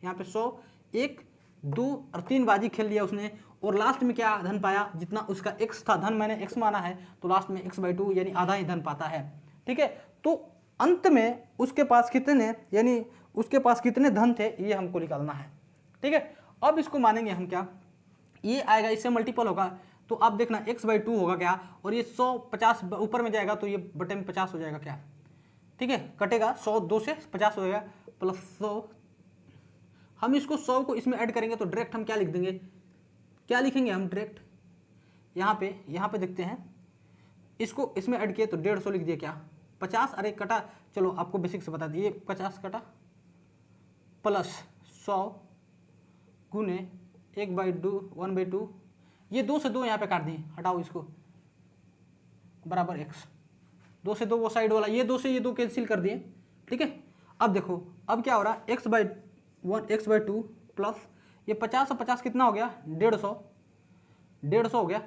यहाँ पे 100, 1, 2 और 3 बाजी खेल लिया उसने, और लास्ट में क्या धन पाया, जितना उसका x था, धन मैंने x माना है तो लास्ट में x/2 यानी आधा ही धन पाता है, ठीक है। तो अंत में उसके पास कितने, यानी उसके पास कितने धन थे ये हमको निकालना है, ठीक है। अब इसको मानेंगे हम क्या, ये आएगा, इससे मल्टीपल होगा, तो आप देखना x/2 होगा क्या, और ये 150 ऊपर में जाएगा तो ये बटे में 50 हो जाएगा क्या, ठीक है, कटेगा 100, 2 से 50 हो जाएगा, प्लस 100, हम इसको 100 को इसमें ऐड करेंगे तो डायरेक्ट हम क्या लिख देंगे, क्या लिखेंगे हम डायरेक्ट, यहाँ पे देखते हैं, इसको इसमें ऐड किए तो 150 लिख दिया, क्या 50, अरे कटा, चलो आपको बेसिक से बता दिए, 50 कटा प्लस 100 गुने 1/2, ये 2 से 2 यहाँ पे काट दिए, हटाओ इसको, बराबर x, 2 से 2 वो साइड वाला, ये 2 से ये 2 कैंसिल कर दिए, ठीक है। अब देखो अब क्या हो रहा है, x/2 प्लस ये 50 और 50 कितना हो गया, 150 हो गया,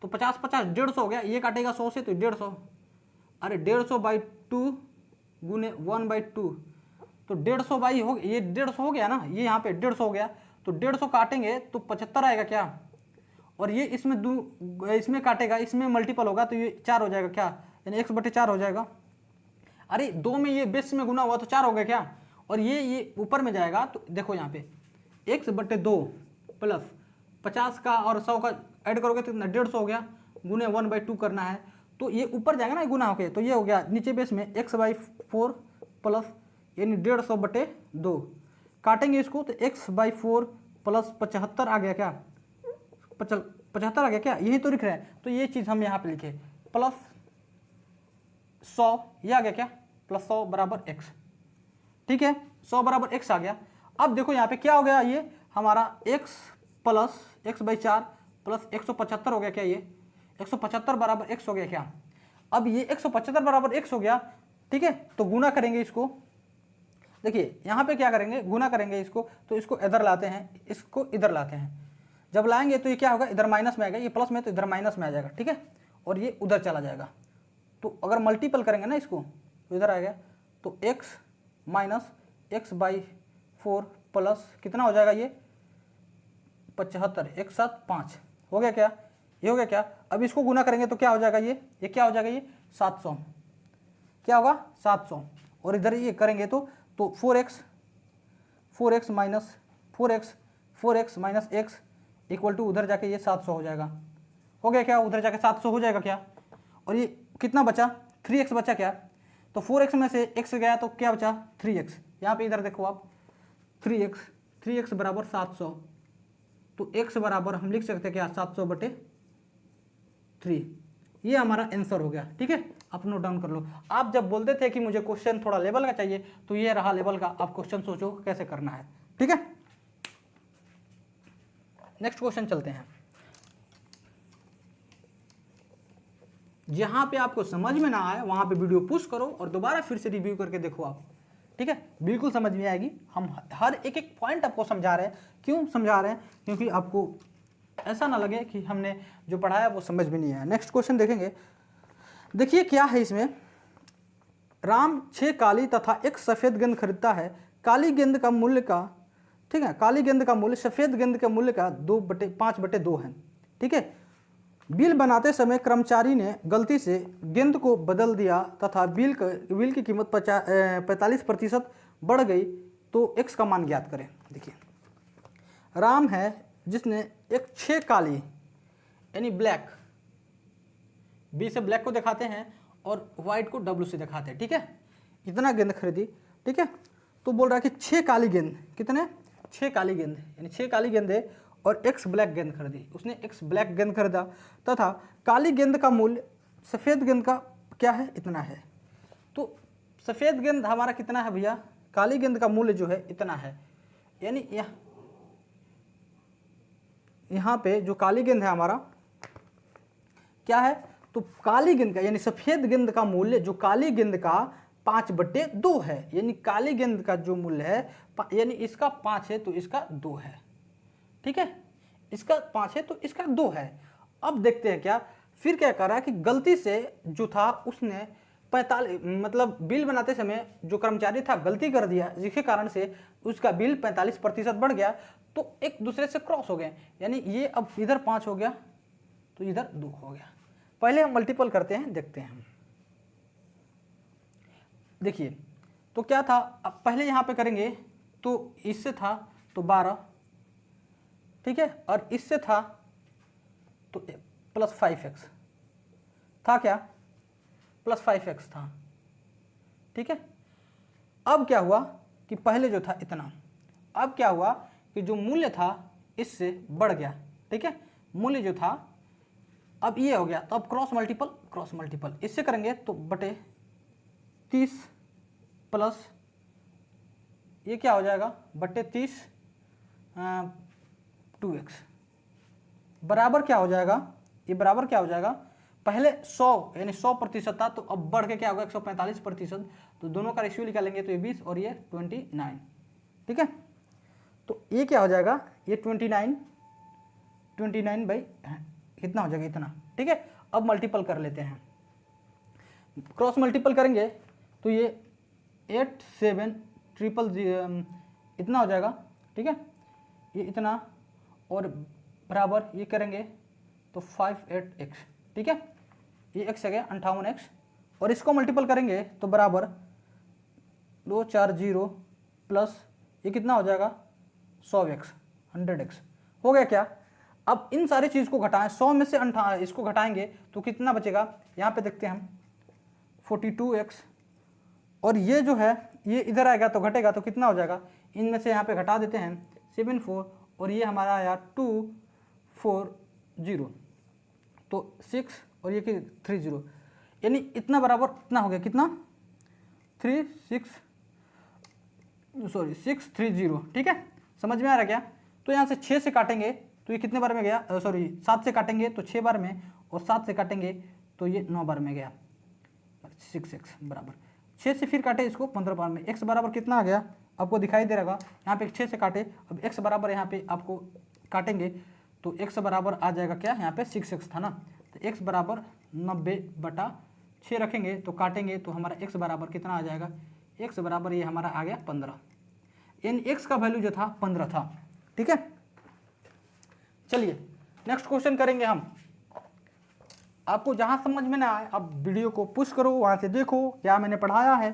तो 50 50 150 हो गया, ये काटेगा 100 से तो 150, अरे 150/2 गुने 1/2, तो 150 बाई हो, ये 150 हो गया ना, ये यहाँ पे 150 हो गया, तो 150 काटेंगे तो 75 आएगा क्या, और ये इसमें काटेगा, इसमें मल्टीपल होगा तो ये 4 हो जाएगा क्या, यानी x/4 हो जाएगा, अरे 2 में ये बेस में गुना हुआ तो 4 हो गया क्या, और ये ऊपर में जाएगा तो देखो यहाँ पे x/2 प्लस 50 का और 100 का ऐड करोगे तो 150 हो गया, गुने 1/2 करना है, तो ये ऊपर जाएगा ना गुना होके, तो ये हो गया नीचे बेस में x/4 प्लस यानी 150/2 काटेंगे इसको तो x/4 प्लस 75 आ गया क्या, 75 आ गया क्या, यही तो लिख रहे हैं। तो ये चीज़ हम यहाँ पे लिखे प्लस 100, ये आ गया क्या, प्लस 100 बराबर x। ठीक है, 100 बराबर x आ गया। अब देखो यहाँ पे क्या हो गया, ये हमारा x प्लस x/4 प्लस 175 हो गया क्या, ये 175 बराबर x हो गया क्या। अब ये 175 बराबर x हो गया, ठीक है, तो गुना करेंगे इसको। देखिए यहाँ पे क्या करेंगे, गुना करेंगे इसको, तो इसको इधर लाते हैं, इसको इधर लाते हैं। जब लाएंगे तो ये क्या होगा, इधर माइनस में आएगा, ये प्लस में तो इधर माइनस में आ जाएगा, ठीक है, और ये उधर चला जाएगा। तो अगर मल्टीपल करेंगे ना इसको तो इधर आएगा, तो x माइनस x/4 प्लस कितना हो जाएगा, ये 75, 1 7 5 हो गया क्या, ये हो गया क्या। अब इसको गुना करेंगे तो क्या हो जाएगा, ये क्या हो जाएगा, ये 700, क्या होगा 700, और इधर ये करेंगे तो 4x minus 4x minus x equal to उधर जाके ये 700 हो जाएगा। हो गया क्या, उधर जाके 700 हो जाएगा क्या, और ये कितना बचा, 3x बचा क्या, तो 4x में से x गया तो क्या बचा 3x। यहाँ पे इधर देखो आप 3x बराबर 700, तो x बराबर हम लिख सकते हैं क्या, 700/3। ये हमारा आंसर हो गया, ठीक है, आप नोट डाउन कर लो। आप जब बोलते थे कि मुझे क्वेश्चन थोड़ा लेवल का चाहिए, तो ये रहा लेवल का, आप क्वेश्चन सोचो कैसे करना है, ठीक है। नेक्स्ट क्वेश्चन चलते हैं। जहां पे आपको समझ में ना आए वहां पे वीडियो पुश करो और दोबारा फिर से रिव्यू करके देखो आप, ठीक है, बिल्कुल समझ में आएगी। हम हर एक पॉइंट आपको समझा रहे हैं। क्यों समझा रहे हैं, क्योंकि आपको ऐसा ना लगे कि हमने जो पढ़ाया वो समझ में नहीं आया। नेक्स्ट क्वेश्चन देखेंगे। देखिए क्या है इसमें, राम 6 काली तथा 1 सफ़ेद गेंद खरीदता है। काली गेंद का मूल्य का, ठीक है, काली गेंद का मूल्य सफ़ेद गेंद के मूल्य का 5/2 है, ठीक है। बिल बनाते समय कर्मचारी ने गलती से गेंद को बदल दिया तथा बिल की कीमत 45% बढ़ गई, तो x का मान ज्ञात करें। देखिए राम है जिसने एक 6 काली यानी ब्लैक, बी से ब्लैक को दिखाते हैं और वाइट को W से दिखाते हैं, ठीक है, इतना गेंद खरीदी, ठीक है। तो बोल रहा है कि 6 काली गेंद, कितने 6 काली गेंद यानी 6 काली गेंदे और x ब्लैक गेंद खरीदी, उसने x ब्लैक गेंद खरीदा तथा काली गेंद का मूल्य सफ़ेद गेंद का क्या है, इतना है। तो सफ़ेद गेंद हमारा कितना है भैया, काली गेंद का मूल्य जो है इतना है, यानी यहाँ पे जो काली गेंद है हमारा क्या है, तो काली गेंद का यानी सफ़ेद गेंद का मूल्य जो काली गेंद का 5/2 है, यानी काली गेंद का जो मूल्य है यानी इसका 5 है तो इसका 2 है, ठीक है, इसका 5 है तो इसका 2 है। अब देखते हैं क्या, फिर क्या कर रहा है कि गलती से जो था उसने 45 मतलब बिल बनाते समय जो कर्मचारी था गलती कर दिया, जिसके कारण से उसका बिल 45% बढ़ गया, तो एक दूसरे से क्रॉस हो गए, यानी ये अब इधर 5 हो गया तो इधर 2 हो गया। पहले हम मल्टीपल करते हैं, देखते हैं। देखिए तो क्या था, अब पहले यहाँ पे करेंगे तो इससे था तो 12, ठीक है, और इससे था तो प्लस 5x था, क्या प्लस 5x था, ठीक है। अब क्या हुआ कि पहले जो था इतना, अब क्या हुआ कि जो मूल्य था इससे बढ़ गया, ठीक है, मूल्य जो था अब ये हो गया, तो अब क्रॉस मल्टीपल इससे करेंगे तो बटे 30 प्लस ये क्या हो जाएगा बटे 30 2x बराबर क्या हो जाएगा, ये बराबर क्या हो जाएगा, पहले 100 यानी 100% था, तो अब बढ़ के क्या होगा 145%, तो दोनों का रेशियो निकालेंगे तो ये 20 और ये 29, ठीक है। तो ये क्या हो जाएगा, ये 29 बाई कितना हो जाएगा इतना, ठीक है। अब मल्टीपल कर लेते हैं, क्रॉस मल्टीपल करेंगे तो ये 8 7 000 इतना हो जाएगा, ठीक है, ये इतना, और बराबर ये करेंगे तो 58x, ठीक है, ये x है गया 58x, और इसको मल्टीपल करेंगे तो बराबर 240 प्लस ये कितना हो जाएगा 100x 100x हो गया क्या। अब इन सारी चीज़ को घटाएं, 100 में से इसको घटाएंगे तो कितना बचेगा, यहाँ पे देखते हैं हम 42x, और ये जो है ये इधर आएगा तो घटेगा तो कितना हो जाएगा, इनमें से यहाँ पे घटा देते हैं 7 4 और ये हमारा आया 2 4 0 तो 6 और ये 3 0 यानी इतना बराबर इतना हो गया कितना 6 3 0। ठीक है, समझ में आ रहा क्या। तो यहाँ से 6 से काटेंगे तो ये कितने बार में गया, 7 से काटेंगे तो 6 बार में और 7 से काटेंगे तो ये 9 बार में गया 6x बराबर 6 से फिर काटे इसको 15 बार में। x बराबर कितना आ गया आपको दिखाई दे रहा, यहाँ पे 6 से काटे, अब x बराबर यहाँ पे आपको काटेंगे तो x बराबर आ जाएगा क्या, यहाँ पे 6x था ना, तो x बराबर 90/6 रखेंगे तो काटेंगे तो हमारा x बराबर कितना आ जाएगा, x बराबर ये हमारा आ गया 15, यानी x का वैल्यू जो था 15 था। ठीक है, चलिए नेक्स्ट क्वेश्चन करेंगे हम। आपको जहाँ समझ में ना आए आप वीडियो को पुश करो, वहाँ से देखो क्या मैंने पढ़ाया है,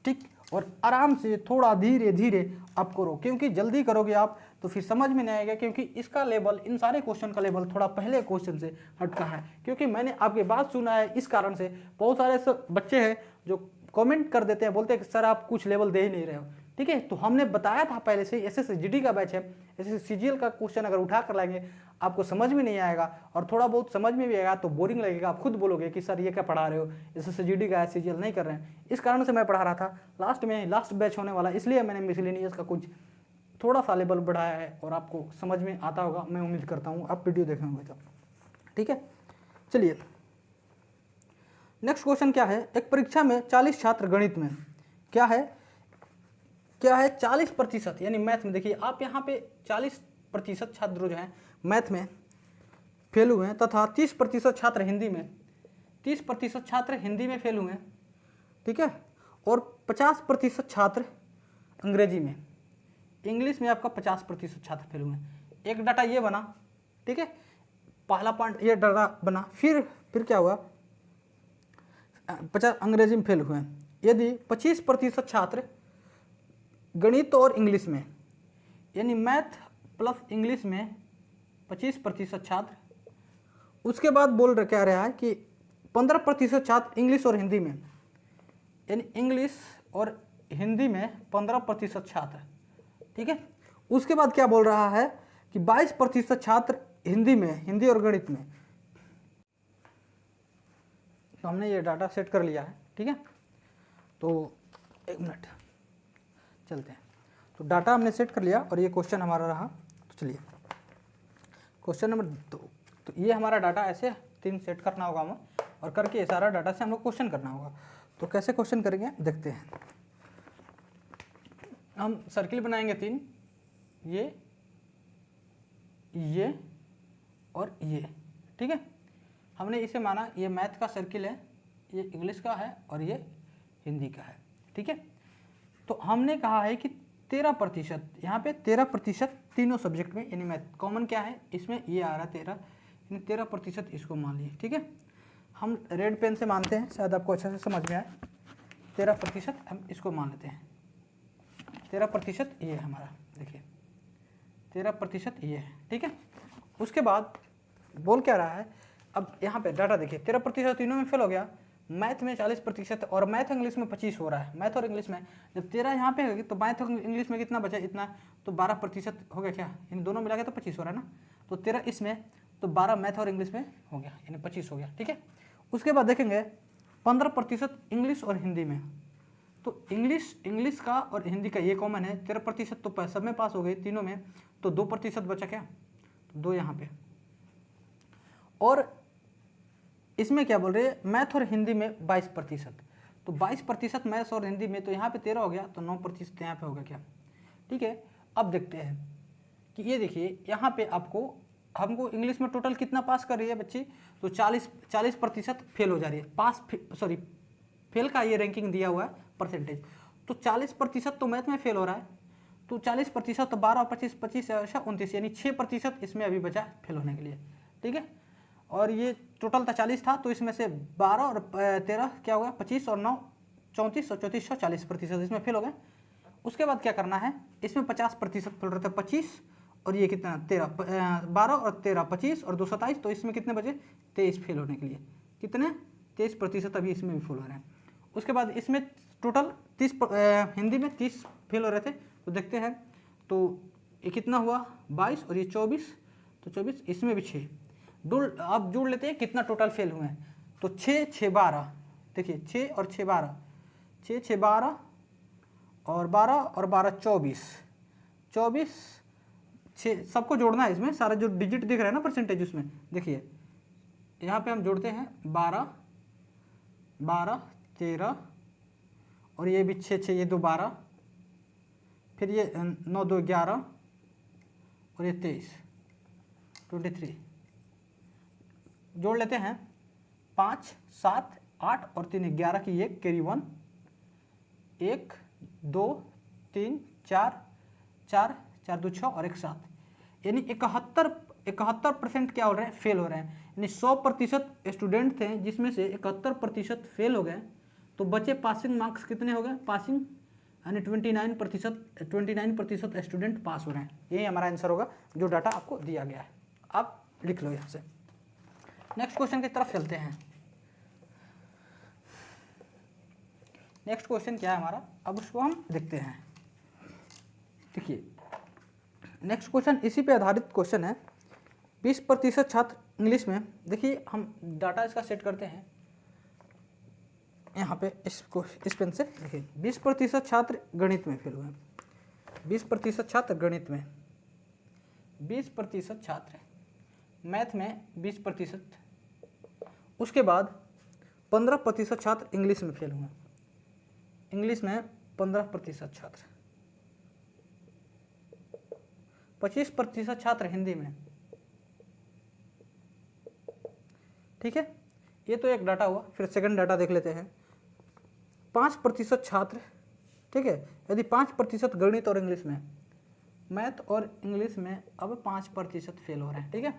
ठीक, और आराम से थोड़ा धीरे धीरे आप करो, क्योंकि जल्दी करोगे आप तो फिर समझ में नहीं आएगा, क्योंकि इसका लेवल, इन सारे क्वेश्चन का लेवल थोड़ा पहले क्वेश्चन से हटका है। क्योंकि मैंने आपकी बात सुना है, इस कारण से बहुत सारे बच्चे हैं जो कमेंट कर देते हैं, बोलते हैं कि सर आप कुछ लेवल दे ही नहीं रहे हो। ठीक है, तो हमने बताया था पहले से, SSGD का बैच है, SSCGL का क्वेश्चन अगर उठा कर लाएंगे आपको समझ में नहीं आएगा, और थोड़ा बहुत समझ में भी आएगा तो बोरिंग लगेगा, आप खुद बोलोगे कि सर ये क्या पढ़ा रहे हो, SSGD का SCGL नहीं कर रहे हैं। इस कारण से मैं पढ़ा रहा था, लास्ट बैच होने वाला, इसलिए मैंने मिसलेनियस का कुछ थोड़ा सा लेवल बढ़ाया है, और आपको समझ में आता होगा, मैं उम्मीद करता हूँ आप वीडियो देखे होंगे तो। ठीक है, चलिए नेक्स्ट क्वेश्चन क्या है। एक परीक्षा में 40 छात्र गणित में क्या है 40%, यानी मैथ में देखिए आप यहाँ पे 40% छात्र जो हैं मैथ में फेल हुए हैं, तथा 30% छात्र हिंदी में, 30% छात्र हिंदी में फेल हुए हैं। ठीक है, और 50% छात्र अंग्रेजी में, इंग्लिश में आपका 50% छात्र फेल हुए हैं। एक डाटा ये बना, ठीक है, पहला पॉइंट ये डाटा बना, फिर क्या हुआ, 50 अंग्रेजी में फेल हुए हैं। यदि 25% छात्र गणित और इंग्लिश में, यानी मैथ प्लस इंग्लिश में 25% छात्र, उसके बाद बोल रहे क्या रहा है कि 15% छात्र इंग्लिश और हिंदी में, यानी इंग्लिश और हिंदी में 15% छात्र। ठीक है, उसके बाद क्या बोल रहा है कि 22% छात्र हिंदी में, हिंदी और गणित में। तो हमने ये डाटा सेट कर लिया है। ठीक है, तो एक मिनट चलते हैं। तो डाटा हमने सेट कर लिया और ये क्वेश्चन हमारा रहा। तो चलिए क्वेश्चन नंबर 2, तो ये हमारा डाटा ऐसे 3 सेट करना होगा हमें, और करके सारा डाटा से हम लोग क्वेश्चन करना होगा। तो कैसे क्वेश्चन करेंगे देखते हैं। हम सर्किल बनाएंगे 3, ये और ये। ठीक है, हमने इसे माना ये मैथ का सर्किल है, ये इंग्लिश का है और ये हिंदी का है। ठीक है, तो हमने कहा है कि 13%, यहाँ पे 13% तीनों सब्जेक्ट में, यानी मैथ कॉमन क्या है इसमें, ये आ रहा है 13, यानी 13% इसको मान लिए। ठीक है, हम रेड पेन से मानते हैं, शायद आपको अच्छे से समझ में आए। 13% हम इसको मान लेते हैं, 13% ये है हमारा, देखिए 13% ये है। ठीक है, उसके बाद बोल क्या रहा है, अब यहाँ पे डाटा देखिए 13% तीनों में फेल हो गया, मैथ में 40% और मैथ इंग्लिश में 25 हो रहा है। मैथ और इंग्लिश में जब 13 यहाँ पे होगी तो मैथ और इंग्लिश में कितना बचा, इतना, तो 12% हो गया क्या, इन दोनों मिला के तो 25 हो रहा है ना, तो 13 इसमें तो 12 मैथ और इंग्लिश में हो गया, यानी 25 हो गया। ठीक है, उसके बाद देखेंगे 15% इंग्लिश और हिंदी में, तो इंग्लिश का और हिंदी का ये कॉमन है, 13% तो सब में पास हो गए तीनों में, तो 2% बचा क्या, तो 2 यहाँ पे। और इसमें क्या बोल रहे हैं, मैथ और हिंदी में 22%, तो 22% मैथ और हिंदी में, तो यहाँ पे 13 हो गया, तो 9% यहाँ पे हो गया क्या। ठीक है, अब देखते हैं कि ये देखिए यहाँ पे हमको इंग्लिश में टोटल कितना पास कर रही है बच्ची, तो 40% फेल हो जा रही है, फेल का ये रैंकिंग दिया हुआ है परसेंटेज, तो 40% तो मैथ में फेल हो रहा है, तो 40% तो 12 और 25 ऐसा 29, यानी 6% इसमें अभी बचा फेल होने के लिए। ठीक है, और ये टोटल था 40 था, तो इसमें से 12 और 13 क्या हो गया, 25 और 9 34 और 34 40% इसमें फेल हो गए। उसके बाद क्या करना है, इसमें 50% फेल रहता है, 25 और ये कितना 12 और 13 25 और 2 27, तो इसमें कितने बचे 23 फेल होने के लिए, कितने 23% अभी इसमें भी फेल हो रहे हैं। उसके बाद इसमें टोटल 30 हिंदी में 30 फेल हो रहे थे। तो देखते हैं, तो ये कितना हुआ 22 और ये 24, तो 24, इसमें भी 6 अब जोड़ लेते हैं कितना टोटल फेल हुए हैं। तो 6 6 12, देखिए 6 और 6 12, 6 6 12 और 12 और 12 24, 24 6 सबको जोड़ना है इसमें, सारा जो डिजिट दिख रहा है ना परसेंटेज उसमें, देखिए यहाँ पे हम जोड़ते हैं 12 12 13 और ये भी 6 6, ये 2 12, फिर ये 9 2 11 और ये 23 23, जोड़ लेते हैं 5 7 8 और 3 11 की 1 कैरी 1, 1 2 3 4 4 4 2 6 और 1 7, यानी 71% क्या हो रहे हैं, फेल हो रहे हैं। यानी 100% स्टूडेंट थे जिसमें से 71% फेल हो गए, तो बचे पासिंग मार्क्स कितने हो गए, पासिंग यानी 29% स्टूडेंट पास हो रहे हैं। यही हमारा आंसर होगा जो डाटा आपको दिया गया है। आप लिख लो यहाँ से। नेक्स्ट क्वेश्चन की तरफ चलते हैं। नेक्स्ट क्वेश्चन क्या है हमारा, अब उसको हम देखते हैं। देखिए नेक्स्ट क्वेश्चन इसी पे आधारित क्वेश्चन है। 20% छात्र इंग्लिश में, देखिए हम डाटा इसका सेट करते हैं यहाँ पे, इसको इस पेन से देखिए। 20% छात्र गणित में फेल हुए हैं, 20% छात्र गणित में, 20% छात्र मैथ में 20%, उसके बाद 15% छात्र इंग्लिश में फेल हुए, इंग्लिश में 15% छात्र, 25% छात्र हिंदी में। ठीक है, ये तो एक डाटा हुआ। फिर सेकंड डाटा देख लेते हैं। 5% छात्र, ठीक है, यदि 5% गणित और इंग्लिश में, मैथ और इंग्लिश में अब 5% फेल हो रहे हैं। ठीक है,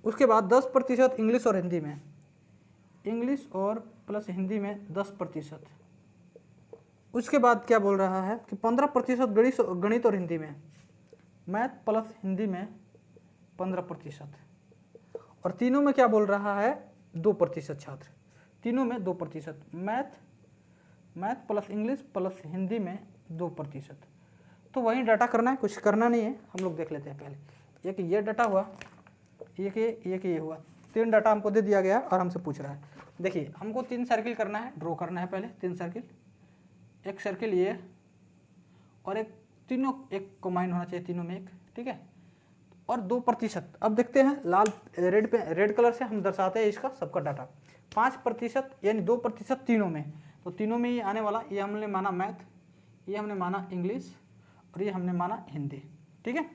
उसके बाद 10% इंग्लिश और हिंदी में, इंग्लिश और प्लस हिंदी में 10%। उसके बाद क्या बोल रहा है कि 15% गणित और हिंदी में, मैथ प्लस हिंदी में 15%, और तीनों में क्या बोल रहा है 2% छात्र, तीनों में 2%, math plus English plus Hindi में 2%। तो वही डाटा करना है, कुछ करना नहीं है, हम लोग देख लेते हैं पहले। एक ये डाटा हुआ, एक ये हुआ, 3 डाटा हमको दे दिया गया और हमसे पूछ रहा है। देखिए हमको 3 सर्किल करना है, ड्रॉ करना है पहले 3 सर्किल, एक सर्किल ये और एक, तीनों एक कॉम्बाइन होना चाहिए तीनों में एक। ठीक है, और 2%। अब देखते हैं लाल रेड पे, रेड कलर से हम दर्शाते हैं इसका सबका डाटा। 5% यानी 2% तीनों में, तो तीनों में ही आने वाला, ये हमने माना मैथ, ये हमने माना इंग्लिश और ये हमने माना हिंदी। ठीक है,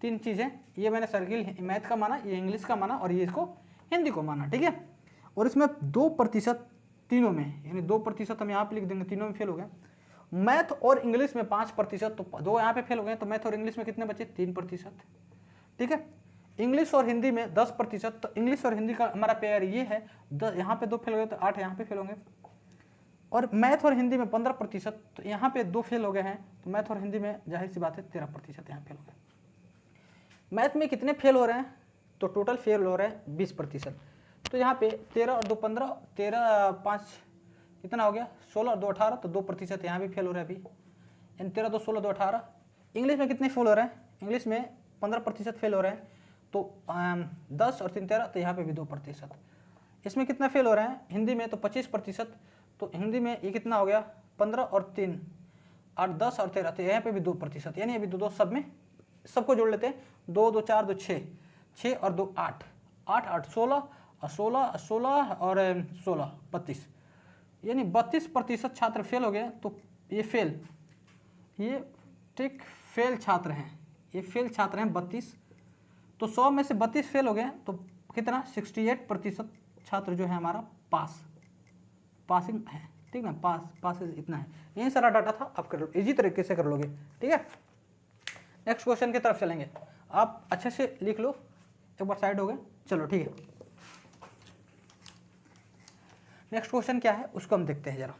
3 चीज़ें, ये मैंने सर्किल मैथ का माना, ये इंग्लिश का माना और ये इसको हिंदी को माना। ठीक है, और इसमें 2% तीनों में, यानी 2% हम यहाँ पे लिख देंगे, तीनों में फेल हो गए। मैथ और इंग्लिश में 5%, तो 2 यहाँ पे फेल हो गए, तो मैथ और इंग्लिश में कितने बचे 3%। ठीक है, इंग्लिश और हिंदी में 10%, तो इंग्लिश और हिंदी का हमारा पेयर ये है, यहाँ पे 2 फेल हो गए तो 8 यहाँ पे फेल होंगे। और मैथ और हिंदी में 15%, तो यहाँ पे 2 फेल हो गए हैं, तो मैथ और हिंदी में जाहिर सी बात है 13% यहाँ फेल हो गए। मैथ में कितने फेल हो रहे हैं, तो टोटल फेल हो रहे हैं 20%, तो यहाँ पे 13 और 2 15, 13 5 कितना हो गया 16 और 2 18, तो 2% यहाँ भी फेल हो रहा है अभी, यानी 13 2 16 2 18। इंग्लिश में कितने फेल हो रहे हैं, इंग्लिश में 15% फेल हो रहे हैं, तो 10 और 3 13, तो यहाँ पे भी 2%। इसमें कितना फेल हो रहे हैं, हिंदी में तो 25%, तो हिंदी में ये कितना हो गया 15 और 3 8 10 और 13, तो यहाँ पे भी 2%, यानी अभी 2 सब में सबको जोड़ लेते हैं। 2 2 4 2 6, 6 और 2 8, 8 8 16 और 16 16 और 16 32, यानी 32% छात्र फेल हो गए। तो ये फेल, ये ठीक फेल छात्र हैं, ये फेल छात्र हैं 32, तो 100 में से 32 फेल हो गए, तो कितना 68% छात्र जो है हमारा पासिंग है। ठीक ना, पासेज इतना है। यही सारा डाटा था, आप कर लो, इजी तरीके से कर लोगे। ठीक है, नेक्स्ट क्वेश्चन की तरफ चलेंगे। आप अच्छे से लिख लो, एक बार साइड हो गए, चलो ठीक है। नेक्स्ट क्वेश्चन क्या है उसको हम देखते हैं जरा।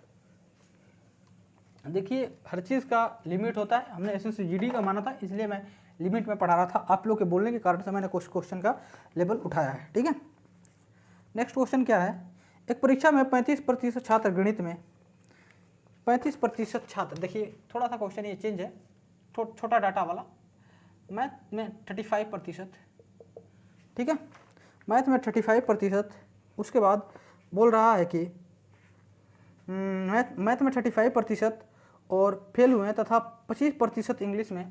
देखिए हर चीज़ का लिमिट होता है, हमने एसएससी जीडी का माना था, इसलिए मैं लिमिट में पढ़ा रहा था, आप लोग के बोलने के कारण से मैंने कुछ क्वेश्चन का लेवल उठाया है। ठीक है, नेक्स्ट क्वेश्चन क्या है, एक परीक्षा में 35% छात्र गणित में, 35% छात्र, देखिए थोड़ा सा क्वेश्चन ये चेंज है, छोटा डाटा वाला। मैथ में 35%, ठीक है, मैथ में 35%। उसके बाद बोल रहा है कि मैथ में 35% और फेल हुए हैं, तथा 25% इंग्लिश में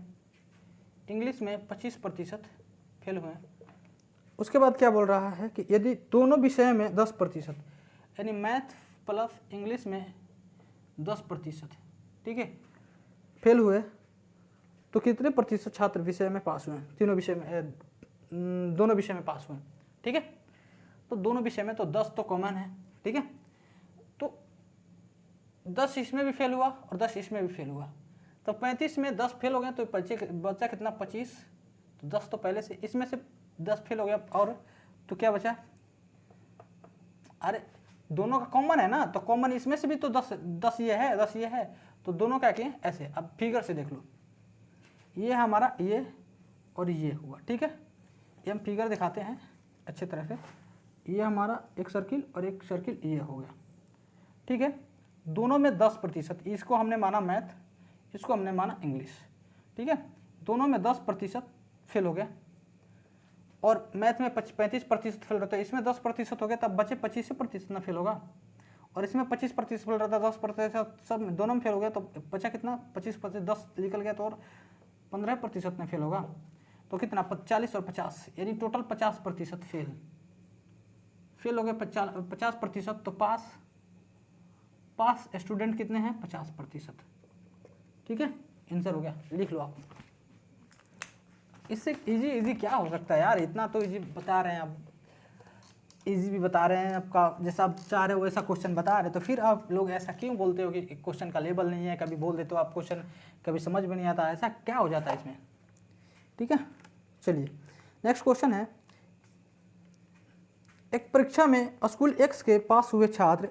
25% फेल हुए हैं। उसके बाद क्या बोल रहा है कि यदि दोनों विषय में 10%, यानी मैथ प्लस इंग्लिश में 10%, ठीक है, फेल हुए, तो कितने प्रतिशत छात्र विषय में पास हुए हैं? तीनों विषय में, दोनों विषय में पास हुए हैं, ठीक है। तो दोनों विषय में तो 10 तो कॉमन है, ठीक है, तो 10 इसमें भी फेल हुआ और 10 इसमें भी फेल हुआ, तो 35 में 10 फेल हो गए, तो बचा कितना? 25। तो 10 तो पहले से, इसमें से 10 फेल हो गया, और तो क्या बचा? अरे दोनों का कॉमन है ना, तो कॉमन इसमें से भी तो 10 ये है, 10 ये है, तो दोनों क्या किए ऐसे। अब फिगर से देख लो, ये हमारा ये और ये हुआ, ठीक है। ये हम फिगर दिखाते हैं अच्छे तरह से। ये हमारा एक सर्किल और एक सर्किल ये हो गया, ठीक है। दोनों में 10%, इसको हमने माना मैथ, इसको हमने माना इंग्लिश, ठीक है। दोनों में 10% फेल हो गया, और मैथ में 35% फेल रहता है, इसमें 10% हो गया, तब बचे 25% ना फेल होगा, और इसमें 25% फेल रहता है, 10% सब दोनों में फेल हो गया, तो बचा कितना? 25%, 10 निकल गया, तो और 15% में फेल होगा, तो कितना? 40 और 50, यानी टोटल 50% फेल हो गए। 50%, तो पास स्टूडेंट कितने हैं? 50%, ठीक है। आंसर हो गया, लिख लो आप। इससे इजी क्या हो सकता है यार? इतना तो इजी बता रहे हैं, आप इजी भी बता रहे हैं, आपका जैसा आप चाह रहे हो वैसा क्वेश्चन बता रहे हैं, तो फिर आप लोग ऐसा क्यों बोलते हो कि क्वेश्चन का लेवल नहीं है? कभी बोल देते हो आप क्वेश्चन, कभी समझ में नहीं आता, ऐसा क्या हो जाता है इसमें? ठीक है, चलिए नेक्स्ट क्वेश्चन है। एक परीक्षा में स्कूल एक्स के पास हुए छात्र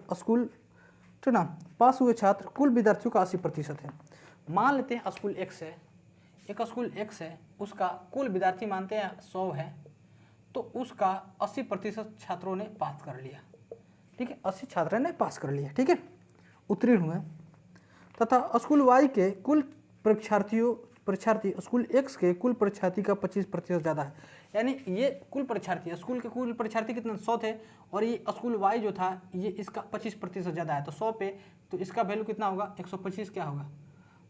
कुल विद्यार्थियों का 80% है। मान लेते हैं स्कूल एक्स है, एक स्कूल एक्स है, उसका कुल विद्यार्थी मानते हैं 100 है, तो उसका 80% छात्रों ने पास कर लिया, ठीक है। 80 छात्रों ने पास कर लिया, ठीक है, उत्तीर्ण हुए, तथा स्कूल वाई के कुल परीक्षार्थी स्कूल एक्स के कुल परीक्षार्थी का 25% ज़्यादा है। यानी ये कुल परीक्षार्थी, स्कूल के कुल परीक्षार्थी कितने? 100 थे, और ये स्कूल वाई जो था ये इसका 25% ज़्यादा है, तो 100 पे तो इसका वैल्यू कितना होगा? 125 क्या होगा?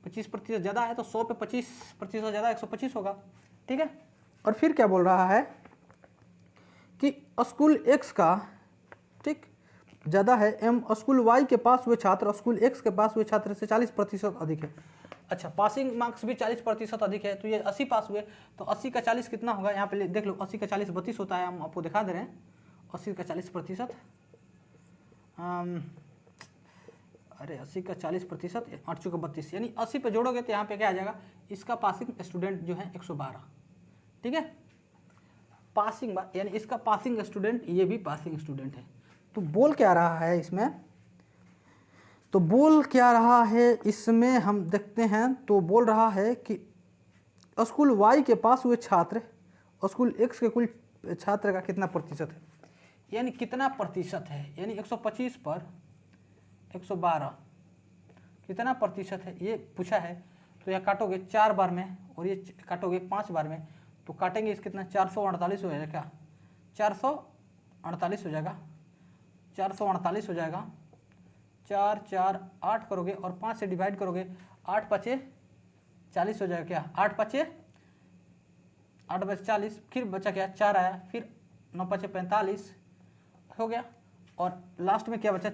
25% ज़्यादा है, तो 100 पे 25% ज़्यादा 125 होगा, ठीक है। और फिर क्या बोल रहा है कि स्कूल एक्स का, ठीक, ज़्यादा है एम स्कूल वाई के पास हुए छात्र स्कूल एक्स के पास हुए छात्र से 40% अधिक है। अच्छा, पासिंग मार्क्स भी 40% अधिक है, तो ये 80 पास हुए, तो 80 का 40 कितना होगा? यहाँ पे देख लो, 80 का 40 32 होता है, हम आपको दिखा दे रहे हैं। 80 का 40%, अरे 80 का 40%, 8 चौका 32, यानी 80 पे जोड़ोगे तो यहाँ पे क्या आ जाएगा? इसका पासिंग स्टूडेंट जो है 112, ठीक है। पासिंग यानी इसका पासिंग स्टूडेंट, ये भी पासिंग स्टूडेंट है। तो बोल क्या रहा है इसमें? तो बोल क्या रहा है इसमें हम देखते हैं। तो बोल रहा है कि स्कूल वाई के पास हुए छात्र स्कूल एक्स के कुल छात्र का कितना प्रतिशत है, यानी कितना प्रतिशत है, यानी 125 पर 112 कितना प्रतिशत है ये पूछा है। तो यह काटोगे 4 बार में और ये काटोगे 5 बार में, तो काटेंगे इस कितना? 448 हो जाएगा क्या? 448 हो जाएगा, 448 हो जाएगा। 4 4 8 करोगे और 5 से डिवाइड करोगे, 8 5 40 हो जाएगा क्या? 8 5 40, फिर बचा क्या? 4 आया, फिर 9 5 45 हो गया, और लास्ट में क्या बचा?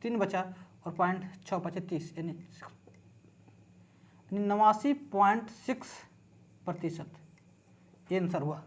3 बचा, और 0.6 5 30, यानी 89.6% ये आंसर हुआ।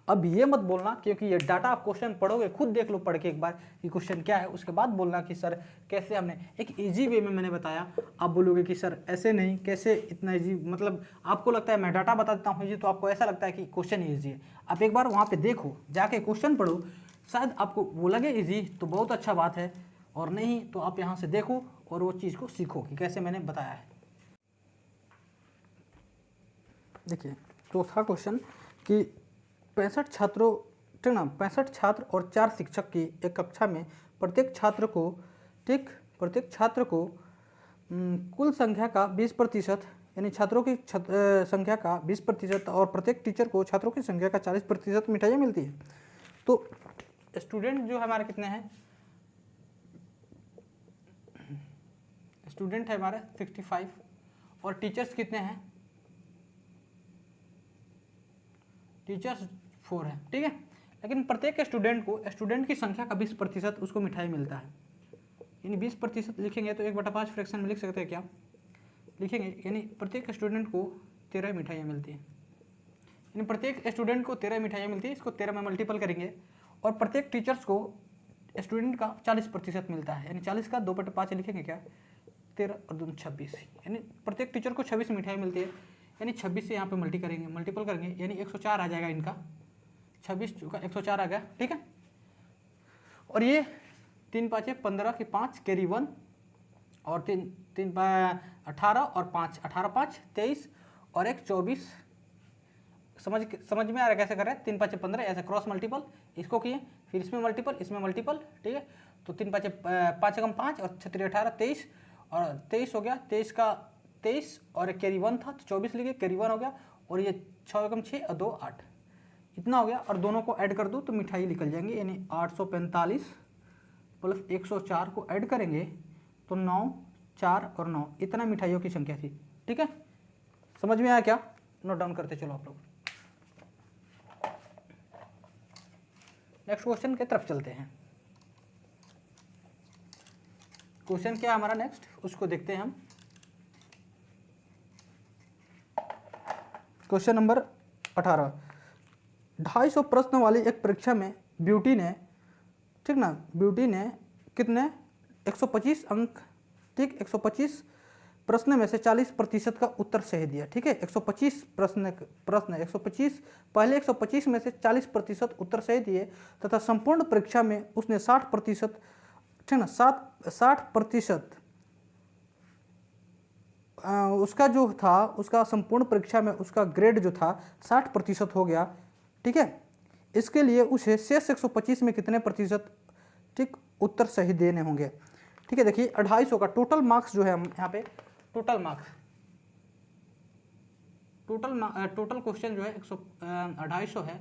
अब ये मत बोलना, क्योंकि ये डाटा आप क्वेश्चन पढ़ोगे, खुद देख लो पढ़ के एक बार कि क्वेश्चन क्या है, उसके बाद बोलना कि सर कैसे हमने एक इजी वे में मैंने बताया। आप बोलोगे कि सर ऐसे नहीं, कैसे इतना इजी, मतलब आपको लगता है मैं डाटा बता देता हूँ इजी, तो आपको ऐसा लगता है कि क्वेश्चन ईजी है। आप एक बार वहाँ पर देखो, जाके क्वेश्चन पढ़ो, शायद आपको वो लगे ईजी तो बहुत अच्छा बात है, और नहीं तो आप यहाँ से देखो और वो चीज़ को सीखो कि कैसे मैंने बताया है। देखिए चौथा क्वेश्चन कि 65 छात्रों, ठीक ना, 65 छात्र और 4 शिक्षक की एक कक्षा में प्रत्येक छात्र को, ठीक, प्रत्येक छात्र को कुल संख्या का 20% यानी छात्रों की संख्या का 20% और प्रत्येक टीचर को छात्रों की संख्या का 40% मिठाइयाँ मिलती है। तो स्टूडेंट जो हमारे कितने हैं, स्टूडेंट है हमारे 65 और टीचर्स कितने हैं, टीचर्स 4 है, ठीक है। लेकिन प्रत्येक स्टूडेंट को स्टूडेंट की संख्या का 20% उसको मिठाई मिलता है। यानी 20% लिखेंगे तो 1/5 फ्रैक्शन में लिख सकते हैं, क्या लिखेंगे, यानी प्रत्येक स्टूडेंट को 13 मिठाइयाँ मिलती हैं। यानी प्रत्येक स्टूडेंट को 13 मिठाइयाँ मिलती है, इसको 13 में मल्टीपल करेंगे। और प्रत्येक टीचर्स को स्टूडेंट का 40% मिलता है, यानी 40 का 2/5 लिखेंगे, क्या 13 और 2 26, यानी प्रत्येक टीचर को 26 मिठाई मिलती है। यानी 26 से यहाँ पे मल्टीपल करेंगे, यानी 104 आ जाएगा इनका, 26 का 104 आ गया, ठीक है। और ये 3 5 15 की 5 कैरी 1 और 3 3 18 और 5 18 5 23 और 1 24। समझ में आ रहा है कैसे कर रहे हैं, 3 5 15 ऐसे क्रॉस मल्टीपल इसको किए, फिर इसमें मल्टीपल इसमें मल्टीपल, ठीक है। तो 3 5 5 कम 5 और 6 3 18 23 और 23 हो गया, 23 का 23 और एक कैरी 1 था तो 24 लिखे, कैरी 1 हो गया। और ये 6 कम 6 और 2 8, इतना हो गया। और दोनों को ऐड कर दूँ तो मिठाई निकल जाएंगे, यानी 845 प्लस 104 को ऐड करेंगे तो 9 4 और 9, इतना मिठाइयों की संख्या थी, ठीक है। समझ में आया क्या, नोट डाउन करते चलो आप लोग। नेक्स्ट क्वेश्चन की तरफ चलते हैं। क्वेश्चन क्या है हमारा नेक्स्ट, उसको देखते हैं हम। क्वेश्चन नंबर 18, 250 प्रश्न वाली एक परीक्षा में ब्यूटी ने, ठीक ना, ब्यूटी ने कितने 125 अंक, ठीक, 125 प्रश्न में से 40% का उत्तर सही दिया, ठीक है। 125 प्रश्न 125 पहले 125 में से 40% उत्तर सही दिए तथा संपूर्ण परीक्षा में उसने 60%, ठीक ना, 60% उसका जो था, उसका संपूर्ण परीक्षा में उसका ग्रेड जो था 60% हो गया, ठीक है। इसके लिए उसे शेष 125 में कितने प्रतिशत, ठीक, उत्तर सही देने होंगे, ठीक है। देखिए 250 का टोटल मार्क्स जो है हम यहाँ पे टोटल मार्क्स, टोटल क्वेश्चन जो है 250 है,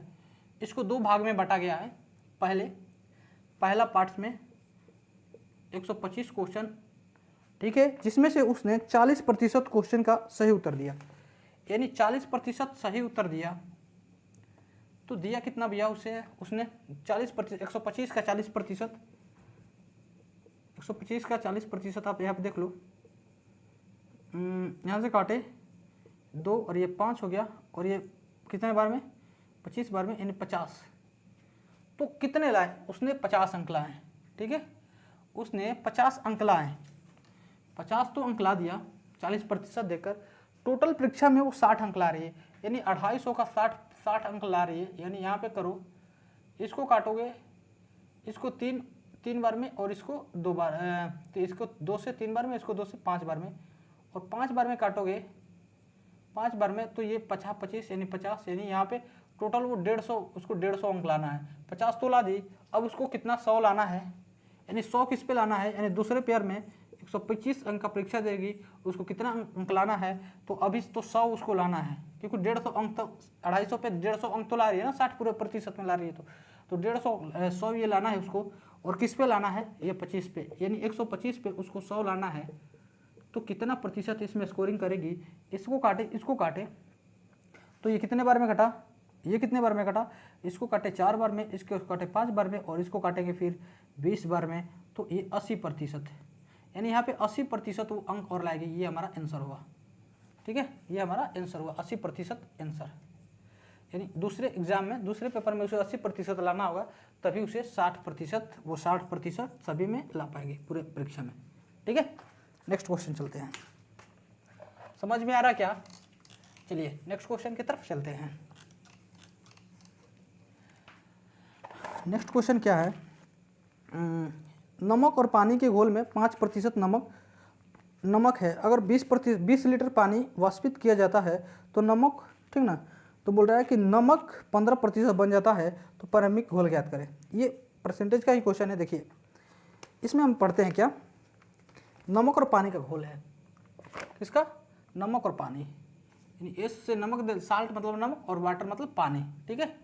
इसको 2 भाग में बांटा गया है। पहला पार्ट में 125 क्वेश्चन, ठीक है, जिसमें से उसने 40% क्वेश्चन का सही उत्तर दिया, यानी 40% सही उत्तर दिया। तो दिया कितना भैया उसने 40%, 125 का 40%, 125 का 40% आप यहाँ पे देख लो, यहाँ से काटे 2 और ये 5 हो गया, और ये कितने बार में 25 बार में, यानी 50। तो कितने लाए उसने, 50 अंक लाए, ठीक है। उसने 50 अंक लाए, 50 तो अंक ला दिया 40% देकर। टोटल परीक्षा में वो 60 अंक ला रही है, यानी 250 का 60 अंक ला रही है। यानी यहाँ पे करो, इसको काटोगे, इसको तीन बार में और इसको 2 बार, तो इसको 2 से 3 बार में, इसको 2 से 5 बार में, और 5 बार में काटोगे 5 बार में, तो ये 50 25 यानी 50, यानी यहाँ पे टोटल वो 150, उसको 150 अंक लाना है। 50 तो ला दी, अब उसको कितना 100 लाना है, यानी 100 किस पे लाना है, यानी दूसरे पेयर में 125 अंक का परीक्षा देगी, उसको कितना अंक लाना है, तो अभी तो 100 उसको लाना है, क्योंकि 150 अंक तो 250 पे 150 अंक तो ला रही है ना, 60% में ला रही है, तो 100 ये लाना है उसको। और किस पे लाना है, ये 25 पे, यानी 125 पे उसको 100 लाना है। तो कितना प्रतिशत इसमें स्कोरिंग करेगी, इसको काटे तो ये कितने बार में कटा, ये कितने बार में कटा, इसको काटे 4 बार में, इसको काटे 5 बार में, और इसको काटेंगे फिर 20 बार में, तो ये 80% है। यानी यहाँ पे 80% वो अंक और लाएगी, ये हमारा आंसर हुआ, ठीक है, ये हमारा आंसर हुआ 80% आंसर। यानी दूसरे एग्जाम में, दूसरे पेपर में उसे 80% लाना होगा, तभी उसे 60%, वो 60% सभी में ला पाएगी पूरे परीक्षा में, ठीक है। नेक्स्ट क्वेश्चन चलते हैं, समझ में आ रहा क्या, चलिए नेक्स्ट क्वेश्चन की तरफ चलते हैं। नेक्स्ट क्वेश्चन क्या है, नमक और पानी के घोल में 5% नमक है, अगर 20 लीटर पानी वाष्पित किया जाता है तो नमक, ठीक ना, तो बोल रहा है कि नमक 15% बन जाता है, तो प्रारंभिक घोल ज्ञात करें। ये परसेंटेज का ही क्वेश्चन है। देखिए इसमें हम पढ़ते हैं क्या, नमक और पानी का घोल है। किसका? नमक और पानी, यानी एस से नमक, साल्ट मतलब नमक और वाटर मतलब पानी, ठीक है।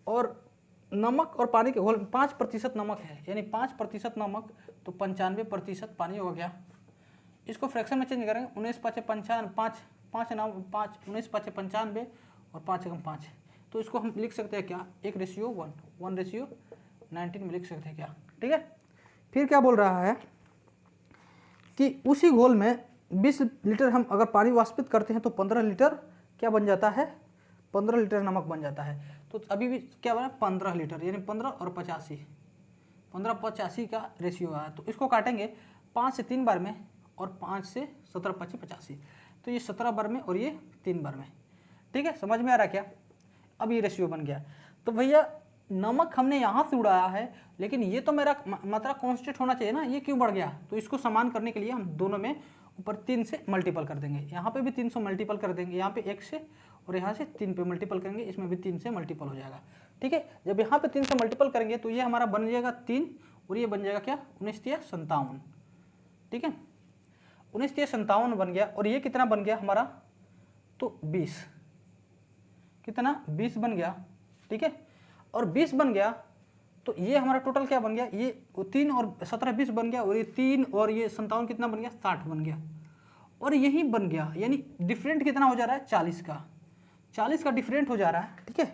और नमक और पानी के घोल में 5% नमक है, यानी 5% नमक तो 95% पानी होगा क्या। इसको फ्रैक्शन में चेंज करेंगे, 19 5 55, 5 9 5, 19 5 95 और 5 एकम 5, तो इसको हम लिख सकते हैं क्या, 1:1, 1:19 में लिख सकते हैं क्या, ठीक है। फिर क्या बोल रहा है कि उसी घोल में 20 लीटर हम अगर पानी वाष्पित करते हैं तो 15 लीटर क्या बन जाता है, 15 लीटर नमक बन जाता है। तो अभी भी क्या बना, 15 लीटर, यानी 15 और 85, 15:85 का रेशियो आया। तो इसको काटेंगे 5 से 3 बार में और 5 से 17 5 85, तो ये 17 बार में और ये 3 बार में, ठीक है। समझ में आ रहा क्या? अब ये रेशियो बन गया। तो भैया नमक हमने यहाँ से उड़ाया है, लेकिन ये तो मेरा मात्रा कांस्टेंट होना चाहिए ना, ये क्यों बढ़ गया। तो इसको समान करने के लिए हम दोनों में ऊपर 3 से मल्टीपल कर देंगे, यहाँ पे भी 3 से मल्टीपल कर देंगे, यहाँ पे 1 से और यहाँ से 3 पे मल्टीपल करेंगे, इसमें भी 3 से मल्टीपल हो जाएगा, ठीक है। जब यहाँ पे 3 से मल्टीपल करेंगे तो ये हमारा बन जाएगा 3 और ये बन जाएगा क्या, 19×57, ठीक है। 19×57 बन गया। और ये कितना बन गया हमारा, तो 20, कितना, 20 बन गया, ठीक है। और 20 बन गया तो ये हमारा टोटल क्या बन गया, ये 3 और 17 20 बन गया, और ये 3 और ये 57 कितना बन गया, 60 बन गया। और यही बन गया, यानी डिफरेंट कितना हो जा रहा है, 40 का डिफरेंट हो जा रहा है, ठीक है।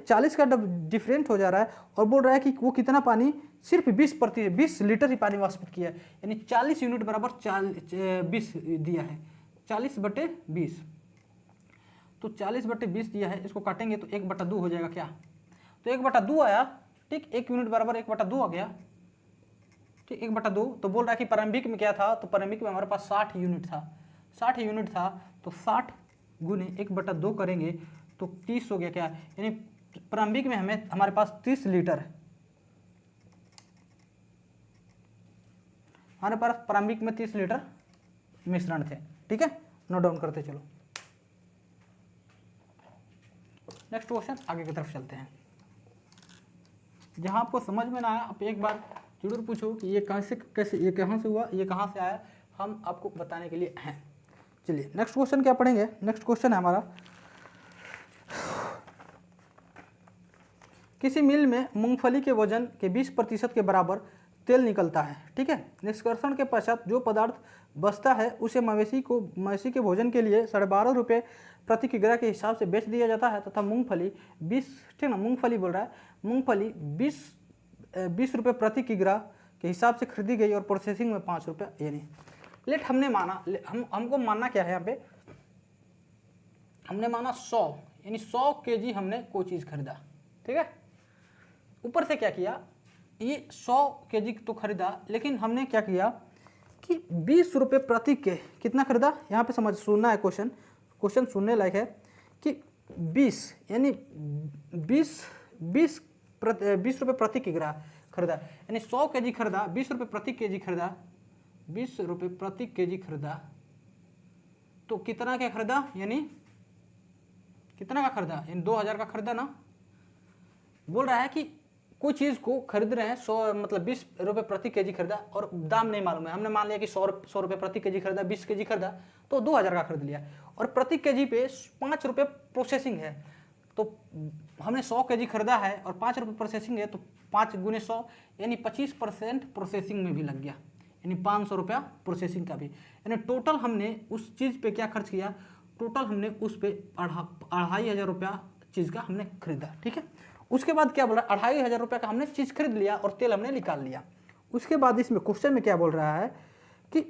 40 का डिफरेंट हो जा रहा है और बोल रहा है कि वो कितना पानी, सिर्फ 20 लीटर ही पानी वाष्पित किया है, यानी 40 यूनिट बराबर 20 दिया है, 40/20, तो 40/20 दिया है। इसको काटेंगे तो 1/2 हो जाएगा क्या, तो 1/2 आया, ठीक। 1 यूनिट बराबर 1/2 आ गया, ठीक, 1/2। तो बोल रहा है कि प्रारंभिक में क्या था, तो प्रारंभिक में हमारे पास 60 यूनिट था, 60 यूनिट था, तो 60 गुने 1/2 करेंगे तो 30 हो गया क्या, यानी प्रारंभिक में हमारे पास 30 लीटर, हमारे पास प्रारंभिक में 30 लीटर मिश्रण थे, ठीक है। नोट डाउन करते चलो। नेक्स्ट क्वेश्चन, आगे की तरफ चलते हैं। जहां आपको समझ में ना आया आप एक बार जरूर पूछो कि ये कैसे ये कहाँ से हुआ, ये कहाँ से आया, हम आपको बताने के लिए हैं। चलिए नेक्स्ट क्वेश्चन क्या पढ़ेंगे। नेक्स्ट क्वेश्चन है हमारा, किसी मिल में मूंगफली के वजन के 20% के बराबर तेल निकलता है, ठीक है। निष्कर्षण के पश्चात जो पदार्थ बचता है उसे मवेशी के भोजन के लिए 12.5 रुपये प्रति किग्रा के हिसाब से बेच दिया जाता है, तथा मूंगफली 20, ठीक ना, मूंगफली बोल रहा है, मूंगफली 20 रुपये प्रति किग्रा के हिसाब से खरीदी गई और प्रोसेसिंग में 5 रुपये, यानी लेट हमने माना, हमको मानना क्या है यहाँ पे, हमने माना 100, यानी 100 केजी हमने कोई चीज़ खरीदा, ठीक है। ऊपर से क्या किया, ये 100 केजी तो खरीदा, लेकिन हमने क्या किया कि 20 रुपये प्रति के कितना खरीदा, यहाँ पे समझ सुनना है, क्वेश्चन सुनने लायक है कि 20 यानी 20 रुपये प्रति किग्रा खरीदा, यानी 100 केजी खरीदा, 20 रुपये प्रति केजी खरीदा, 20 रुपये प्रति केजी खरीदा, तो कितना क्या खरीदा, यानी कितना का खरीदा, यानी 2000 का खरीदा ना। बोल रहा है कि कोई चीज़ को खरीद रहे हैं 100 मतलब 20 रुपये प्रति केजी खरीदा और दाम नहीं मालूम है, हमने मान लिया कि 100 रुपये प्रति केजी खरीदा, 20 केजी खरीदा तो 2000 का खरीद लिया, और प्रति केजी पे 5 रुपये प्रोसेसिंग है, तो हमने 100 केजी खरीदा है और 5 रुपये प्रोसेसिंग है, तो 5 गुने 100 यानी 25% प्रोसेसिंग में भी लग गया, यानी 500 रुपया प्रोसेसिंग का भी, यानी टोटल हमने उस चीज़ पे क्या खर्च किया, टोटल हमने उस पर 2500 रुपया चीज़ का हमने खरीदा, ठीक है। उसके बाद क्या बोल रहा है, 2500 रुपये का हमने चीज़ खरीद लिया और तेल हमने निकाल लिया। उसके बाद इसमें क्वेश्चन में क्या बोल रहा है कि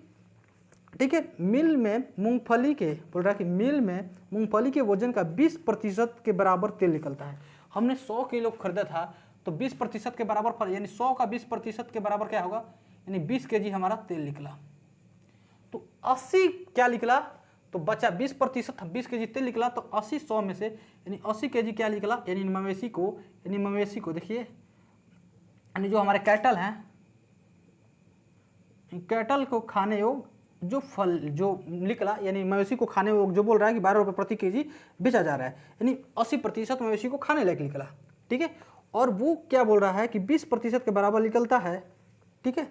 ठीक है, मिल में मूंगफली के, बोल रहा है कि मिल में मूंगफली के वजन का 20% के बराबर तेल निकलता है। हमने 100 किलो खरीदा था, तो 20% के बराबर, यानी 100 का 20% के बराबर क्या होगा, यानी 20 केजी हमारा तेल निकला। तो 80 क्या निकला, तो बचा 20%, 20 केजी तेल निकला, तो 80 100 में से यानी 80 केजी क्या निकला, यानी मवेशी को देखिए, यानी जो हमारे कैटल हैं, कैटल को खाने योग जो फल जो निकला, यानी मवेशी को खाने योग जो बोल रहा है कि 12 रुपये प्रति केजी बेचा जा रहा है, यानी 80% मवेशी को खाने लायक निकला, ठीक है। और वो क्या बोल रहा है कि 20% के बराबर निकलता है, ठीक है।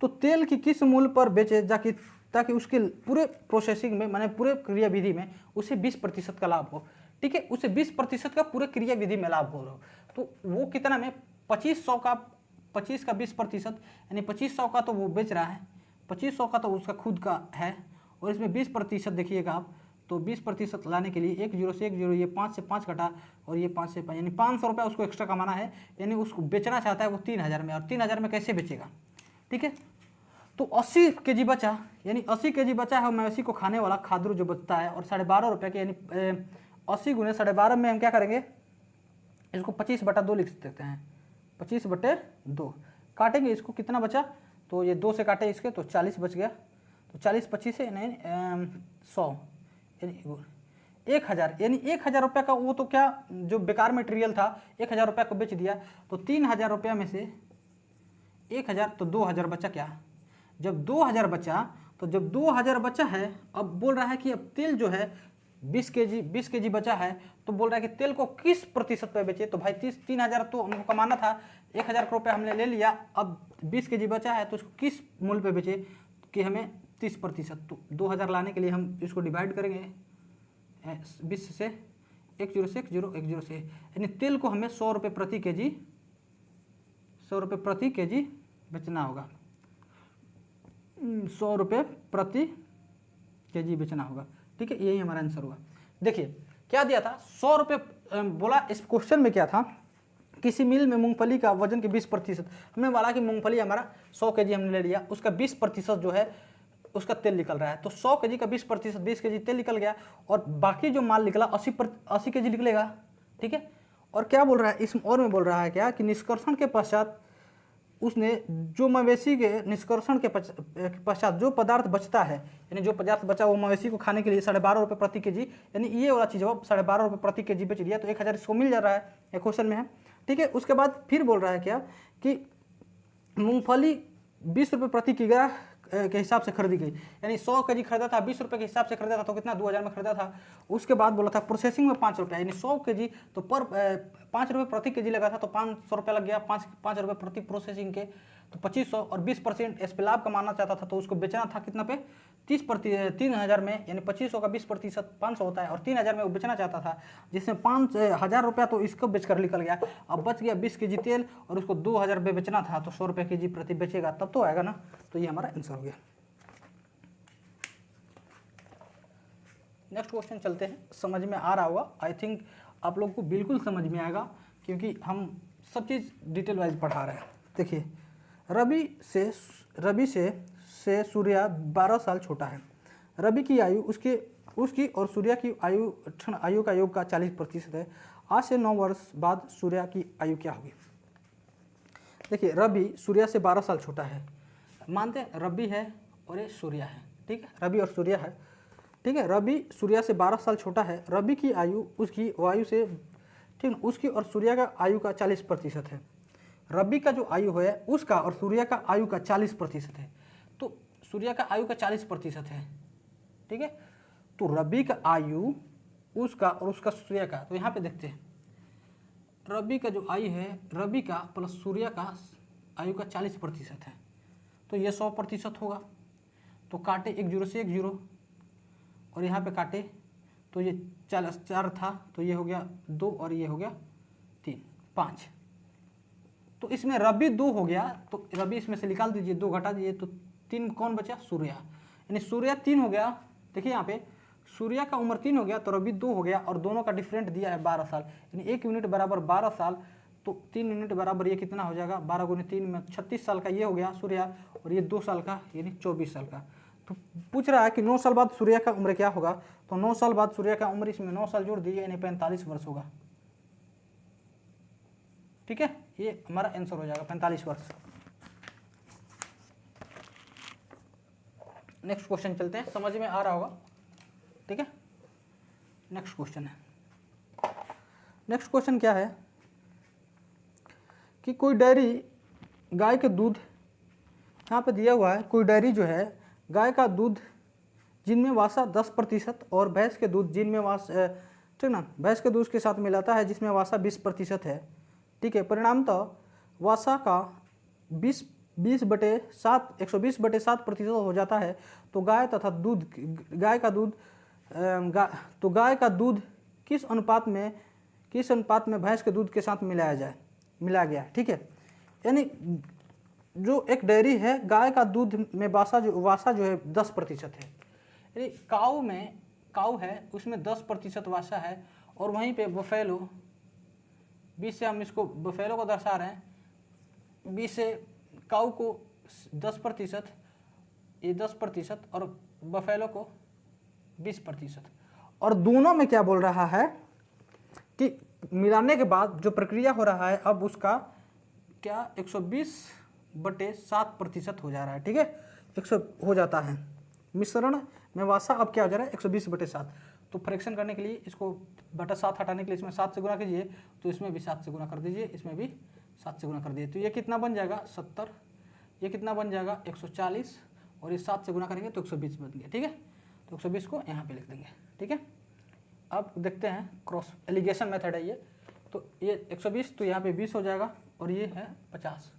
तो तेल की किस मूल्य पर बेचे ताकि उसके पूरे प्रोसेसिंग में माने पूरे क्रिया विधि में उसे 20% का लाभ हो। ठीक है, उसे 20% का पूरे क्रिया विधि में लाभ हो रहा हो, तो वो कितना में 2500 का 25 का 20% यानी 2500 का तो वो बेच रहा है, 2500 का तो उसका खुद का है, और इसमें 20% देखिएगा आप, तो 20% लाने के लिए 1 0 से 1 0, ये 5 से 5 घटा और ये 5 से 5, यानी 500 रुपया उसको एक्स्ट्रा कमाना है, यानी उसको बेचना चाहता है वो 3000 में, और 3000 में कैसे बेचेगा। ठीक है, तो 80 केजी बचा, यानी 80 केजी बचा है मवेशी को खाने वाला खाद्य जो बचता है, और 12.5 रुपये के, यानी 80 गुने 12.5 में हम क्या करेंगे, इसको 25/2 लिख सकते हैं, 25/2 काटेंगे, इसको कितना बचा, तो ये 2 से काटे इसके तो 40 बच गया, तो 40 25 से नहीं 100 यानी 1000, यानी 1000 रुपये का वो तो क्या जो बेकार मटेरियल था 1000 रुपये को बेच दिया, तो 3000 रुपया में से 1000 तो 2000 बचा। क्या जब 2000 बचा, तो जब 2000 बचा है, अब बोल रहा है कि अब तेल जो है 20 केजी बचा है, तो बोल रहा है कि तेल को किस प्रतिशत पे बेचे, तो भाई 3000 तो हमको कमाना था, 1000 रुपये हमने ले लिया, अब 20 केजी बचा है तो उसको किस मूल्य पे बेचे कि हमें 30%, तो 2000 लाने के लिए हम इसको डिवाइड करेंगे 20 से 1 0 से 1 0 1 0 से, यानी तेल को हमें 100 रुपये प्रति केजी 100 रुपये प्रति केजी बेचना होगा, 100 रुपये प्रति केजी बेचना होगा। ठीक है, यही हमारा आंसर होगा। देखिए क्या दिया था, 100 रुपये बोला, इस क्वेश्चन में क्या था, किसी मिल में मूंगफली का वजन के 20%, हमने बोला कि मूंगफली हमारा 100 केजी हमने ले लिया, उसका 20% जो है उसका तेल निकल रहा है, तो 100 केजी का 20% 20 केजी तेल निकल गया, और बाकी जो माल निकला 80 केजी निकलेगा। ठीक है, और क्या बोल रहा है इस और में बोल रहा है क्या कि निष्कर्षण के पश्चात उसने जो मवेशी के निष्कर्षण के पश्चात जो पदार्थ बचता है, यानी जो पदार्थ बचा वो मवेशी को खाने के लिए 12.5 रुपये प्रति केजी, यानी ये वाला चीज़ वो 12.5 रुपये प्रति केजी बेच दिया, तो 1000 इसको मिल जा रहा है, एक क्वेश्चन में है। ठीक है, उसके बाद फिर बोल रहा है क्या कि मूंगफली 20 रुपये प्रति किग्रा के हिसाब से खरीदी गई, यानी 100 केजी खरीदा था 20 रुपये के हिसाब से खरीदा था, तो कितना 2000 में खरीदा था। उसके बाद बोला था प्रोसेसिंग में 5 रुपये, यानी 100 केजी तो पर 5 रुपये प्रति केजी लगा था, तो 500 रुपये लग गया, 5 रुपये प्रति प्रोसेसिंग के, तो 2500, और 20% इस पे लाभ कमाना चाहता था, तो उसको बेचना था कितना पे 3000 में, यानी 2500 का 20% 500 होता है, और 3000 में वो बेचना चाहता था, जिसमें 5000 रुपया तो इसको बेचकर निकल गया, अब बच गया 20 केजी तेल, और उसको 2000 रुपये बेचना था, तो 100 रुपये केजी प्रति बेचेगा तब तो आएगा ना, तो ये हमारा आंसर हो गया। नेक्स्ट क्वेश्चन चलते हैं, समझ में आ रहा होगा, आई थिंक आप लोग को बिल्कुल समझ में आएगा, क्योंकि हम सब चीज़ डिटेल वाइज पढ़ा रहे हैं। देखिए रवि से सूर्या 12 साल छोटा है, रवि की आयु उसकी और सूर्या की आयु का योग का 40% है, आज से 9 वर्ष बाद सूर्या की आयु क्या होगी। देखिए रवि सूर्या से 12 साल छोटा है, मानते हैं रवि है और ये सूर्या है, ठीक है, रवि और सूर्या है, ठीक है, रवि सूर्या से 12 साल छोटा है, रवि की आयु उसकी आयु से, ठीक है, उसकी और सूर्या का आयु का 40% है, रवि का जो आयु है उसका और सूर्या का आयु का 40% है, तो सूर्या का आयु का 40% है, ठीक है, तो रवि का आयु उसका और उसका सूर्या का, तो यहाँ पे देखते हैं रवि का जो आयु है, रवि का प्लस सूर्या का आयु का 40% है, तो ये 100% होगा, तो काटे 1 0 से 1 0, और यहाँ पे काटे तो ये 4 था, तो ये हो गया 2 और ये हो गया 3 5, तो इसमें रवि 2 हो गया, तो रवि इसमें से निकाल दीजिए, 2 घटा दीजिए, तो 3 कौन बचा, सूर्या, यानी सूर्या 3 हो गया। देखिए यहाँ पे सूर्या का उम्र 3 हो गया, तो रवि 2 हो गया, और दोनों का डिफरेंट दिया है 12 साल, यानी 1 यूनिट बराबर 12 साल, तो 3 यूनिट बराबर ये कितना हो जाएगा, 12 गुने 3 में 36 साल का ये हो गया सूर्या, और ये 2 साल का यानी 24 साल का। तो पूछ रहा है कि 9 साल बाद सूर्या का उम्र क्या होगा, तो 9 साल बाद सूर्या का उम्र, इसमें 9 साल जोड़ दीजिए, यानी 45 वर्ष होगा, ठीक है, ये हमारा आंसर हो जाएगा 45 वर्ष। नेक्स्ट क्वेश्चन चलते हैं, समझ में आ रहा होगा, ठीक है। नेक्स्ट क्वेश्चन है, नेक्स्ट क्वेश्चन क्या है कि कोई डेयरी गाय के दूध, यहाँ पे दिया हुआ है कोई डेयरी जो है गाय का दूध जिनमें वासा 10% और भैंस के दूध जिनमें ठीक ना, भैंस के दूध के साथ मिलाता है जिसमें वासा 20% है, ठीक है, परिणामतः वासा का 20 120/7 120/7% हो जाता है, तो गाय तथा दूध गाय का दूध गाय का दूध किस अनुपात में भैंस के दूध के साथ मिलाया गया है, ठीक है। यानी जो एक डेयरी है, गाय का दूध में वासा जो है 10% है, यानी काऊ है उसमें 10% वासा है, और वहीं पे बफेलो 20 से हम इसको बफेलो को दर्शा रहे हैं, 20 से काऊ को 10%, ये 10% और बफेलो को 20%। और दोनों में क्या बोल रहा है कि मिलाने के बाद जो प्रक्रिया हो रहा है, अब उसका क्या 120/7% हो जा रहा है, ठीक है। 100 हो जाता है मिश्रण में वासा, अब क्या हो जा रहा है 120/7। तो फ्रैक्शन करने के लिए इसको बटा 7 हटाने के लिए इसमें 7 से गुना कीजिए, तो इसमें भी 7 से गुना कर दीजिए, इसमें भी 7 से गुना कर दीजिए, तो ये कितना बन जाएगा 70, ये कितना बन जाएगा 140, और ये 7 से गुना करेंगे तो 120 बन गया, ठीक है। तो 120 को यहाँ पे लिख देंगे, ठीक है। अब देखते हैं क्रॉस एलिगेशन मेथड है ये, तो ये 120 तो यहाँ पे 20 हो जाएगा, और ये है 50,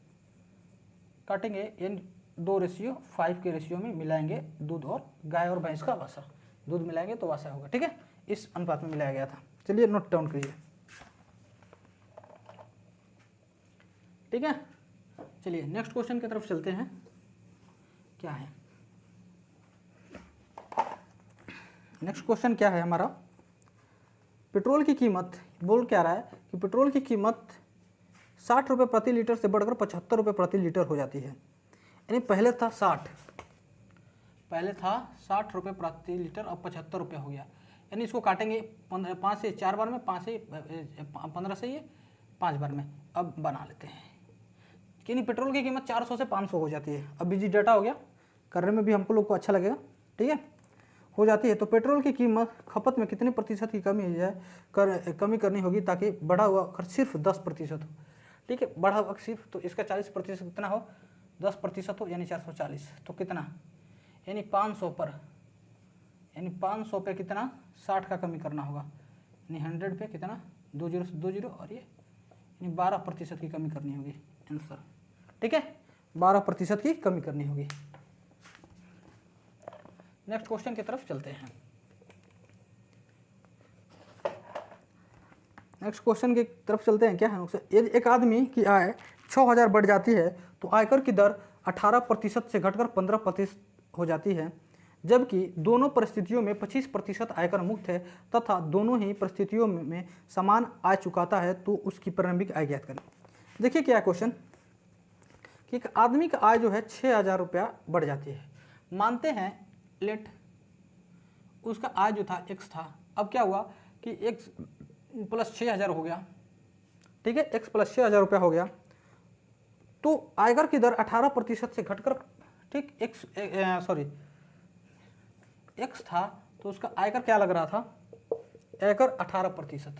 काटेंगे, इन 2:5 के रेशियो में मिलाएंगे दूध और गाय और भैंस का वासा, दूध मिलाएंगे तो वासा होगा, ठीक है। इस अनुपात में मिलाया गया था। चलिए नोट डाउन कीजिए, ठीक है। चलिए नेक्स्ट क्वेश्चन की तरफ चलते हैं। क्या है नेक्स्ट क्वेश्चन? क्या है हमारा? पेट्रोल की कीमत बोल क्या रहा है कि पेट्रोल की कीमत 60 रुपये प्रति लीटर से बढ़कर 75 रुपये प्रति लीटर हो जाती है। यानी पहले था 60 रुपये प्रति लीटर, अब 75 रुपये हो गया। यानी इसको काटेंगे 5 से 4 बार में, 15 से ये 5 बार में। अब बना लेते हैं कि पेट्रोल की कीमत 400 से 500 हो जाती है। अब बिजी डाटा हो गया, करने में भी हमको लोग को अच्छा लगेगा, ठीक है। हो जाती है तो पेट्रोल की कीमत खपत में कितने प्रतिशत की कमी हो जाए कमी करनी होगी ताकि बढ़ा हुआ खर्च सिर्फ 10% हो, ठीक है। बढ़ा हुआ सिर्फ तो इसका 40% कितना हो, 10% हो, यानी 440। तो कितना, यानी 500 पे कितना 60 का कमी करना होगा, यानी 100 पे कितना 2 जीरो से 2 जीरो, और ये यानी 12% की कमी करनी होगी आंसर, ठीक है। 12% की कमी करनी होगी। नेक्स्ट क्वेश्चन की तरफ चलते हैं। क्या है यदि एक आदमी की आय 6000 बढ़ जाती है तो आयकर की दर 18% से घटकर 15% हो जाती है, जबकि दोनों परिस्थितियों में 25% आयकर मुक्त है तथा दोनों ही परिस्थितियों में समान आय चुकाता है, तो उसकी प्रारंभिक आय ज्ञात करें। देखिए क्या क्वेश्चन कि एक आदमी का आय जो है 6000 रुपया बढ़ जाती है। मानते हैं लेट उसका आय जो था x था, अब क्या हुआ कि x प्लस 6000 हो गया, ठीक है। x प्लस 6000 रुपया हो गया, तो आयकर की दर 18% से घटकर, ठीक, x था तो उसका आयकर क्या लग रहा था, आयकर 18%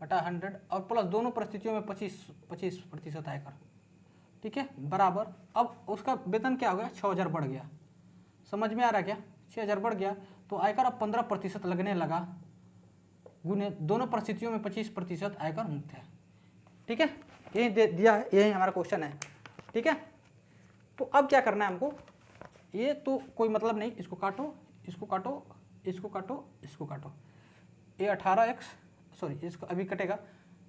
बटा 100, और प्लस दोनों परिस्थितियों में 25% आयकर, ठीक है, बराबर। अब उसका वेतन क्या हो गया 6000 बढ़ गया, समझ में आ रहा क्या, 6000 बढ़ गया तो आयकर अब 15% लगने लगा, गुने दोनों परिस्थितियों में 25% आयकर मुक्त है, ठीक है। यही दिया है, यही हमारा क्वेश्चन है, ठीक है। तो अब क्या करना है हमको, ये तो कोई मतलब नहीं, इसको काटो, इसको काटो, इसको काटो, इसको काटो, ये 18x इसको अभी कटेगा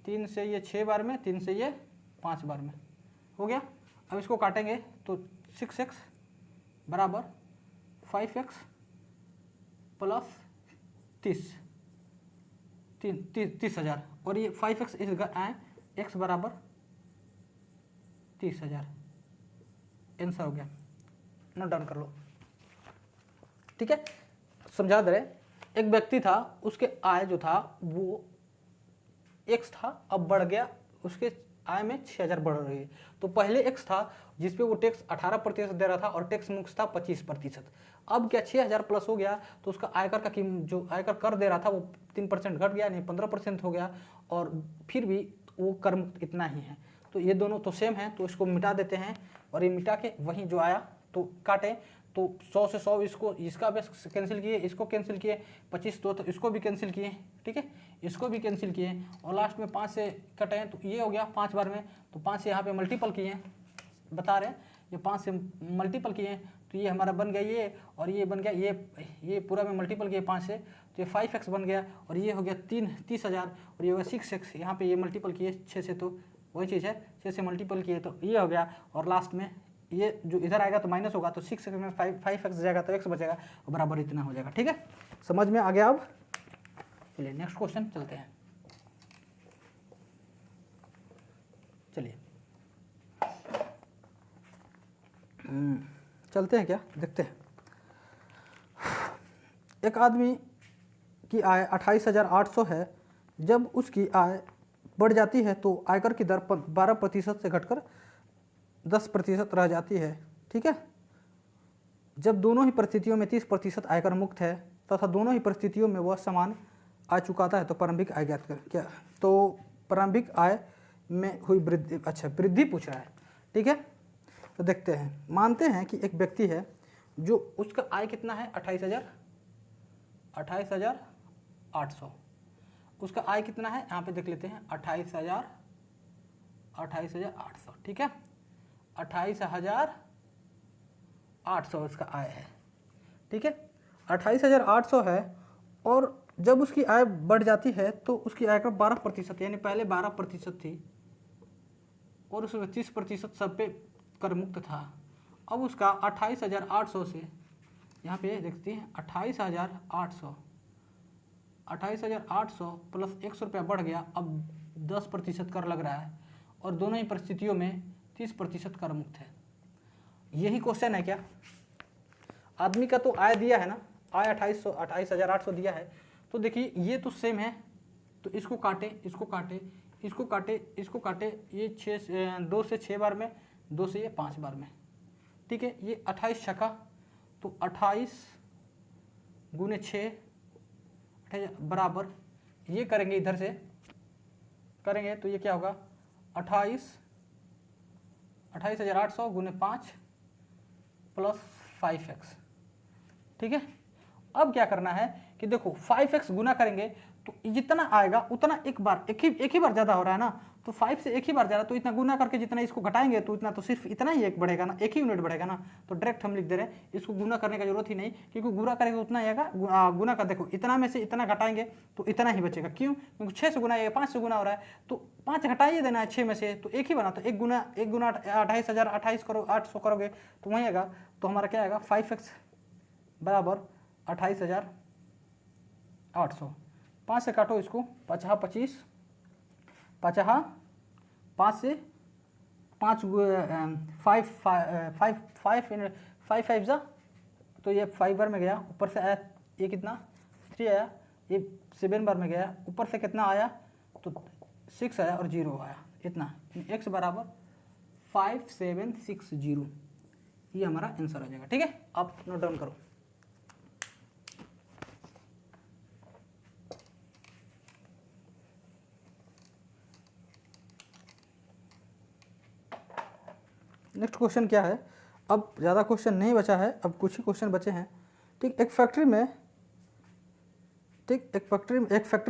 3 से ये 6 बार में, 3 से ये 5 बार में, हो गया। अब इसको काटेंगे तो 6x बराबर 5x प्लस 30,000, और ये 5x इस आए x बराबर 30,000, आंसर हो गया। नोट डाउन कर लो, ठीक है। समझा दे रहे, एक व्यक्ति था, उसके आय जो था वो x था, अब बढ़ गया, उसके आय में 6000 बढ़ रही है। तो पहले x था जिसपे वो टैक्स 18% दे रहा था और टैक्स मुक्त था 25%। अब क्या 6000 प्लस हो गया तो उसका आयकर का जो आयकर कर दे रहा था वो 3% घट गया, नहीं 15% हो गया, और फिर भी वो कर मुक्त इतना ही है। तो ये दोनों तो सेम है, तो इसको मिटा देते हैं, और ये मिटा के वहीं जो आया तो काटें, तो 100 से 100 इसका भी कैंसिल किए, इसको कैंसिल किए, 25 तो इसको भी कैंसिल किए, ठीक है, इसको भी कैंसिल किए, और लास्ट में 5 से कटे तो ये हो गया 5 बार में, तो 5 से यहाँ पे मल्टीपल किए, बता रहे हैं, ये 5 से मल्टीपल किए हैं तो ये हमारा बन गया ये, और ये बन गया ये पूरा में मल्टीपल किए 5 से तो ये 5x बन गया, और ये हो गया 30,000, और ये हो गया 6x, यहाँ पे ये मल्टीपल किए 6 से तो वही चीज़ है, 6 से मल्टीपल किए तो ये हो गया, और लास्ट में ये जो इधर आएगा तो माइनस होगा तो 6x में 5x जाएगा तो x बचेगा और बराबर इतना हो जाएगा। ठीक है, समझ में आ गया। अब चलिए नेक्स्ट क्वेश्चन चलते हैं। चलिए चलते हैं क्या, देखते हैं। एक आदमी की आय 28,800 है। जब उसकी आय बढ़ जाती है तो आयकर की दर 12% से घटकर 10% रह जाती है। ठीक है, जब दोनों ही परिस्थितियों में 30% आयकर मुक्त है तथा दोनों ही परिस्थितियों में वह समान आय चुकाता है तो प्रारंभिक आय ज्ञात कर। क्या तो प्रारंभिक आय में हुई वृद्धि, अच्छा वृद्धि पूछ रहा है। ठीक है, तो देखते हैं। मानते हैं कि एक व्यक्ति है जो उसका आय कितना है 28,800, उसका आय कितना है यहाँ पे देख लेते हैं 28,800। ठीक है, 28,800 उसका आय है। ठीक है, 28,800 है, और जब उसकी आय बढ़ जाती है तो उसकी आय का 12%, यानी पहले 12% थी और उसमें 30% सब पे कर मुक्त था। अब उसका 28,800 से यहाँ पे देखते हैं 28,800 प्लस 100 रुपया बढ़ गया, अब 10% कर लग रहा है, और दोनों ही परिस्थितियों में 30% कर मुक्त है। यही क्वेश्चन है क्या? आदमी का तो आय दिया है ना, आय 28,800 दिया है, तो देखिए ये तो सेम है, तो इसको काटे इसको काटे इसको काटे इसको काटे, ये 2 से 6 बार में, 2 से ये 5 बार में। ठीक है, ये 28 छका तो 28 गुने 6 बराबर, ये करेंगे इधर से करेंगे तो ये क्या होगा 28,800 गुने 5 प्लस 5x। ठीक है, अब क्या करना है कि देखो 5x गुना करेंगे तो जितना आएगा उतना एक ही बार ज़्यादा हो रहा है ना, तो 5 से एक ही बार जा रहा है तो इतना गुना करके जितना इसको घटाएंगे तो इतना तो सिर्फ इतना ही एक बढ़ेगा ना, एक ही यूनिट बढ़ेगा ना, तो डायरेक्ट हम लिख दे रहे हैं, इसको गुना करने का जरूरत ही नहीं, क्योंकि गुना करेंगे उतना ही आएगा। गुना का देखो इतना में से इतना घटाएंगे तो इतना ही बचेगा, क्यों? क्योंकि 6 से गुना ये 5 से गुना हो रहा है, तो 5 घटाइए देना है 6 में से, तो एक ही बना, तो एक गुना 28,800 करोगे तो वहीं आएगा, तो हमारा क्या आएगा 5x बराबर 28,800। 5 से काटो इसको, 50 25, 50 5 से 5 5 जा, तो ये 5 बार में गया, ऊपर से आया ये कितना 3 आया, ये 7 बार में गया, ऊपर से कितना आया तो 6 आया और 0 आया, इतना x बराबर 5760, ये हमारा आंसर आ जाएगा। ठीक है, आप नोट डाउन करो। नेक्स्ट क्वेश्चन क्या है, अब ज़्यादा क्वेश्चन नहीं बचा है, अब कुछ ही क्वेश्चन बचे हैं। ठीक, एक फैक्ट्री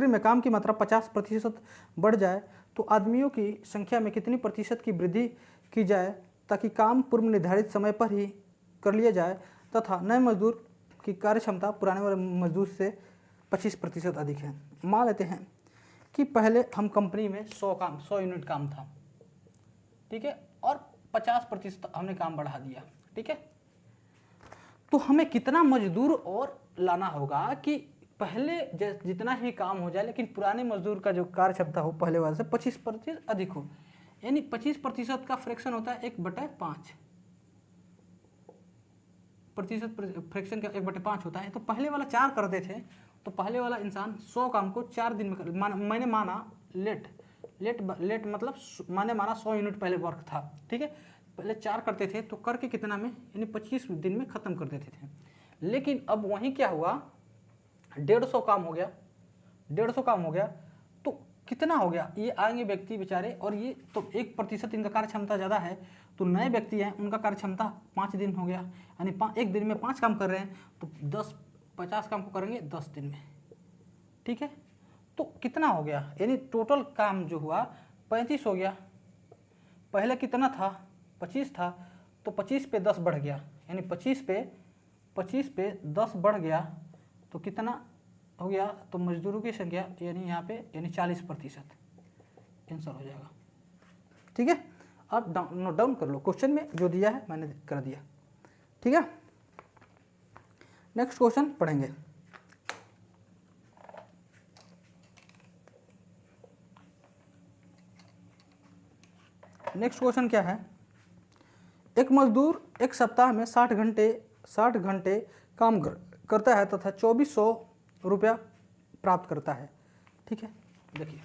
में काम की मात्रा 50% बढ़ जाए तो आदमियों की संख्या में कितनी प्रतिशत की वृद्धि की जाए ताकि काम पूर्व निर्धारित समय पर ही कर लिया जाए तथा नए मजदूर की कार्यक्षमता पुराने वाले मजदूर से 25% अधिक है। मान लेते हैं कि पहले हम कंपनी में 100 यूनिट काम था, ठीक है, और 50% हमने काम बढ़ा दिया। ठीक है, तो हमें कितना मजदूर और लाना होगा कि पहले जितना ही काम हो जाए लेकिन पुराने मजदूर का जो कार्य क्षमता हो पहले वाले से 25% अधिक हो, यानी 25% का फ्रैक्शन होता है 1/5 प्रतिशत, फ्रैक्शन का 1/5 होता है। तो पहले वाला 4 कर देते थे, तो पहले वाला इंसान 100 काम को 4 दिन में मैंने माना लेट मतलब माना 100 यूनिट पहले वर्क था। ठीक है, पहले 4 करते थे तो करके कितना में, यानी 25 दिन में ख़त्म कर देते थे। लेकिन अब वहीं क्या हुआ, 150 काम हो गया, 150 काम हो गया तो कितना हो गया, ये आएंगे व्यक्ति बेचारे, और ये तो 1% इनका कार्य क्षमता ज़्यादा है, तो नए व्यक्ति हैं उनका कार्य क्षमता 5 दिन हो गया, यानी एक दिन में 5 काम कर रहे हैं तो 50 काम को करेंगे 10 दिन में। ठीक है, तो कितना हो गया, यानी टोटल काम जो हुआ 35 हो गया। पहले कितना था 25 था तो 25 पे 10 बढ़ गया, यानी 25 पे 10 बढ़ गया तो कितना हो गया, तो मजदूरों की संख्या यानी यहाँ पे यानी 40% आंसर हो जाएगा। ठीक है, आप नोट डाउन कर लो, क्वेश्चन में जो दिया है मैंने कर दिया। ठीक है, नेक्स्ट क्वेश्चन पढ़ेंगे। नेक्स्ट क्वेश्चन क्या है, एक मजदूर एक सप्ताह में 60 घंटे काम करता है तथा 2400 रुपया प्राप्त करता है। ठीक है, देखिए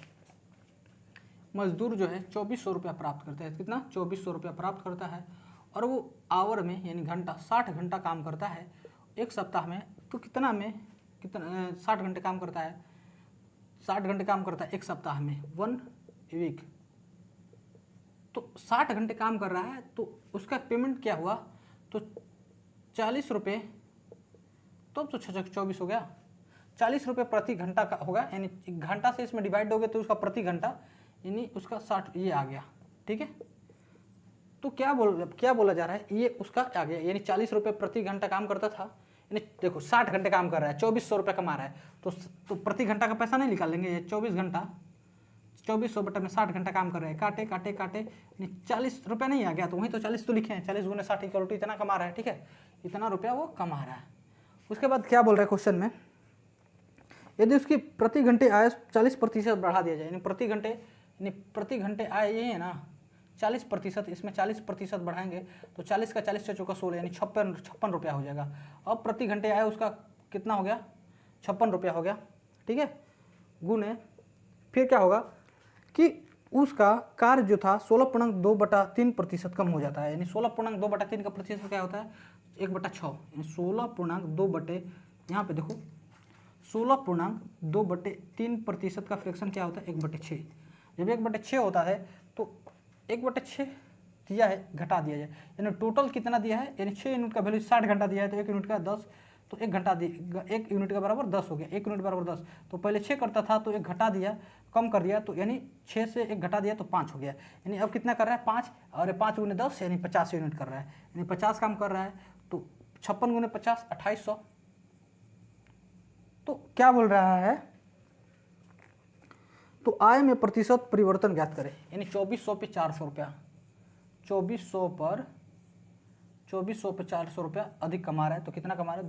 मजदूर जो है 2400 रुपया प्राप्त करता है, कितना 2400 रुपया प्राप्त करता है, और वो आवर में यानी घंटा 60 घंटा काम करता है एक सप्ताह में, तो कितना 60 घंटे काम करता है, 60 घंटे काम करता है एक सप्ताह में, 1 वीक। तो 60 घंटे काम कर रहा है तो उसका पेमेंट क्या हुआ, तो 40 रुपये, तो 24 हो गया, 40 रुपये प्रति घंटा का होगा, यानी घंटा से इसमें डिवाइड हो गया तो उसका प्रति घंटा यानी उसका 60 ये आ गया। ठीक है, तो क्या बोला जा रहा है, ये उसका आ गया, यानी 40 रुपये प्रति घंटा काम करता था, यानी देखो 60 घंटे काम कर रहा है, 2400 रुपये कमा रहा है, तो प्रति घंटा का पैसा नहीं निकालेंगे, ये 24 घंटा 2400 बटा में 60 घंटा काम कर रहे हैं, काटे काटे काटे 40 रुपये नहीं आ गया, तो वहीं तो 40 तो लिखे हैं, 40 गुने 60 इक्वल इतना कमा रहा है। ठीक है, इतना रुपया वो कमा रहा है। उसके बाद क्या बोल रहा है क्वेश्चन में, यदि उसकी प्रति घंटे आय 40% बढ़ा दिया जाए, यानी प्रति घंटे आय ये है ना 40%, इसमें 40% बढ़ाएंगे तो 40 का 40 चौका 16 यानी 56 रुपया हो जाएगा। अब प्रति घंटे आय उसका कितना हो गया, 56 रुपया हो गया। ठीक है, गुने फिर क्या होगा कि उसका कार्य जो था 16.2/3% कम हो जाता है, यानी 16.2/3 का प्रतिशत क्या होता है, 1/6, यानी 16.2 यहाँ पे देखो 16.2/3% का फ्रैक्शन क्या होता है, 1/6। जब 1/6 होता है तो 1/6 दिया है घटा दिया जाए, यानी टोटल कितना दिया है, यानी 6 यूनिट का वैल्यू 60 घंटा दिया है तो 1 यूनिट का 10, तो 1 यूनिट का बराबर 10 हो गया, 1 यूनिट बराबर 10, तो पहले 6 करता था तो 1 घटा दिया, कम कर दिया, तो यानी 6 से 1 घटा दिया तो 5 हो गया, यानी अब कितना कर रहा है 5, और 5 गुने 10 यानी 50 यूनिट कर रहा है, यानी 50 काम कर रहा है, तो 56 गुने 50 2800। तो क्या बोल रहा है, तो आय में प्रतिशत परिवर्तन ज्ञात करें, यानी 2400 पे 400 रुपया, 2400 पे 400 रुपया अधिक कमा रहा है, तो कितना कमा रहा है,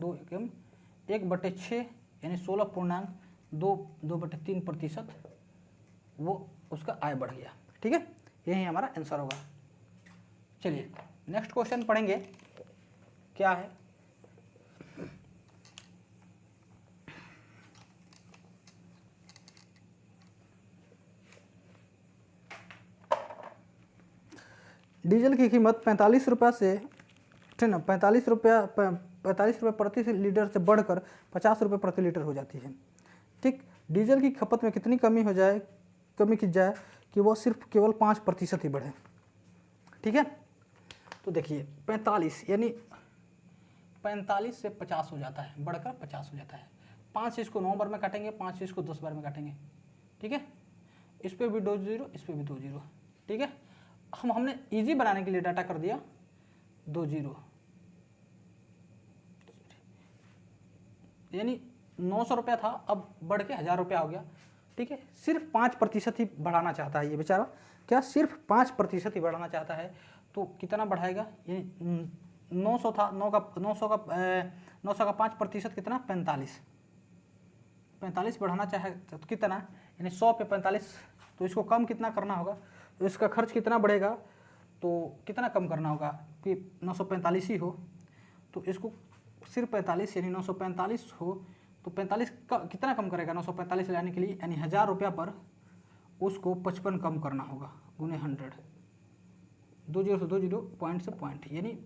1/6 यानी 16.2/3% वो उसका आय बढ़ गया। ठीक है, यही हमारा आंसर होगा। चलिए नेक्स्ट क्वेश्चन पढ़ेंगे, क्या है, डीजल की कीमत 45 रुपये से 45 रुपये प्रति लीटर से बढ़कर 50 रुपये प्रति लीटर हो जाती है। ठीक, डीजल की खपत में कितनी कमी की जाए कि वो सिर्फ केवल 5% ही बढ़े। ठीक है, तो देखिए 45 यानी 45 से 50 हो जाता है, बढ़कर 50 हो जाता है, 5 इसको 9 बार में काटेंगे, 5 इसको 10 बार में काटेंगे। ठीक है, इस पर भी 2 0, इस पर भी 2 0। ठीक है, हमने इजी बनाने के लिए डाटा कर दिया 2 0, यानी 900 रुपया था, अब बढ़ के 1000 रुपया हो गया। ठीक है, सिर्फ 5% ही बढ़ाना चाहता है ये बेचारा, क्या सिर्फ 5% ही बढ़ाना चाहता है, तो कितना बढ़ाएगा, यानी 900 था, 900 का 5% कितना 45 बढ़ाना चाहे तो कितना, यानी 100 पे 45, तो इसको कम कितना करना होगा, तो इसका खर्च कितना बढ़ेगा, तो कितना कम करना होगा कि 945 ही हो, तो इसको सिर्फ 45 यानी 945 हो, तो 45 का कितना कम करेगा 945 लाने के लिए, यानी 1000 रुपया पर उसको 55 कम करना होगा, गुने 100, 2 0 से 2 0 पॉइंट से पॉइंट, यानी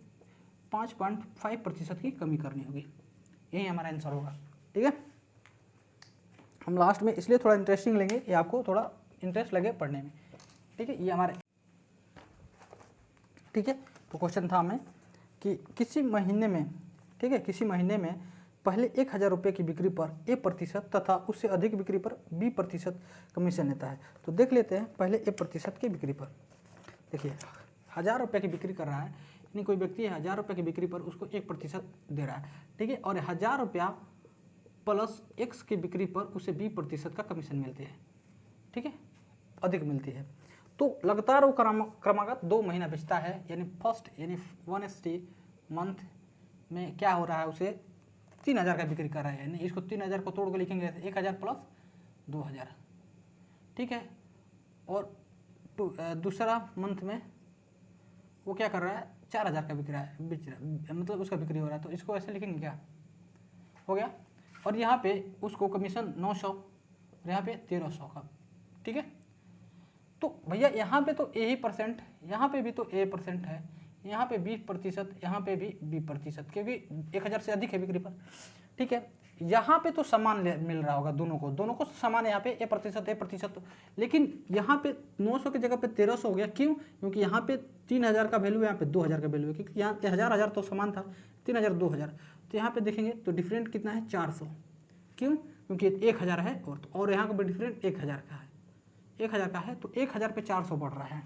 5.5% की कमी करनी होगी। यही हमारा आंसर होगा। ठीक है, हम लास्ट में इसलिए थोड़ा इंटरेस्टिंग लेंगे कि आपको थोड़ा इंटरेस्ट लगे पढ़ने में। ठीक है, ये हमारे, ठीक है, तो क्वेश्चन था हमें कि किसी महीने में, ठीक है, किसी महीने में पहले 1000 रुपये की बिक्री पर A% तथा उससे अधिक बिक्री पर B% कमीशन लेता है। तो देख लेते हैं पहले A% की बिक्री पर। देखिए 1000 रुपये की बिक्री कर रहा है, यानी कोई व्यक्ति 1000 रुपये की बिक्री पर उसको 1% दे रहा है, ठीक है, और 1000 रुपया प्लस x की बिक्री पर उसे 20% का कमीशन मिलते हैं, ठीक है, अधिक मिलती है। तो लगातार वो क्रमागत 2 महीना बेचता है, यानी फर्स्ट यानी 1st मंथ में क्या हो रहा है, उसे 3000 का बिक्री कर रहा है, यानी इसको 3000 को तोड़ के लिखेंगे 1000 प्लस 2000, ठीक है। और दूसरा मंथ में वो क्या कर रहा है, 4000 का बेच रहा है, मतलब उसका बिक्री हो रहा है, तो इसको ऐसे लिखेंगे, क्या हो गया। और यहाँ पे उसको कमीशन 900 और यहाँ पे 1300 का, ठीक है। तो भैया यहाँ पे तो ए ही परसेंट, यहाँ पे भी तो A% है, यहाँ पे 20%, यहाँ पे भी 20%, क्योंकि 1000 से अधिक है बिक्री पर, ठीक है। यहाँ पे तो समान मिल रहा होगा दोनों को समान, यहाँ पे A%, लेकिन यहाँ पे 900 की जगह पे 1300 हो गया, क्यों? क्योंकि यहाँ पे 3000 का वैल्यू है, यहाँ पे 2000 का वैल्यू है, क्योंकि यहाँ 1000 तो समान था, 3000 2000, तो यहाँ पे देखेंगे तो डिफरेंट कितना है, 400, क्यों? क्योंकि 1000 है और यहाँ का भी डिफरेंट 1000 का है, 1000 का है, तो 1000 पे 400 बढ़ रहा है,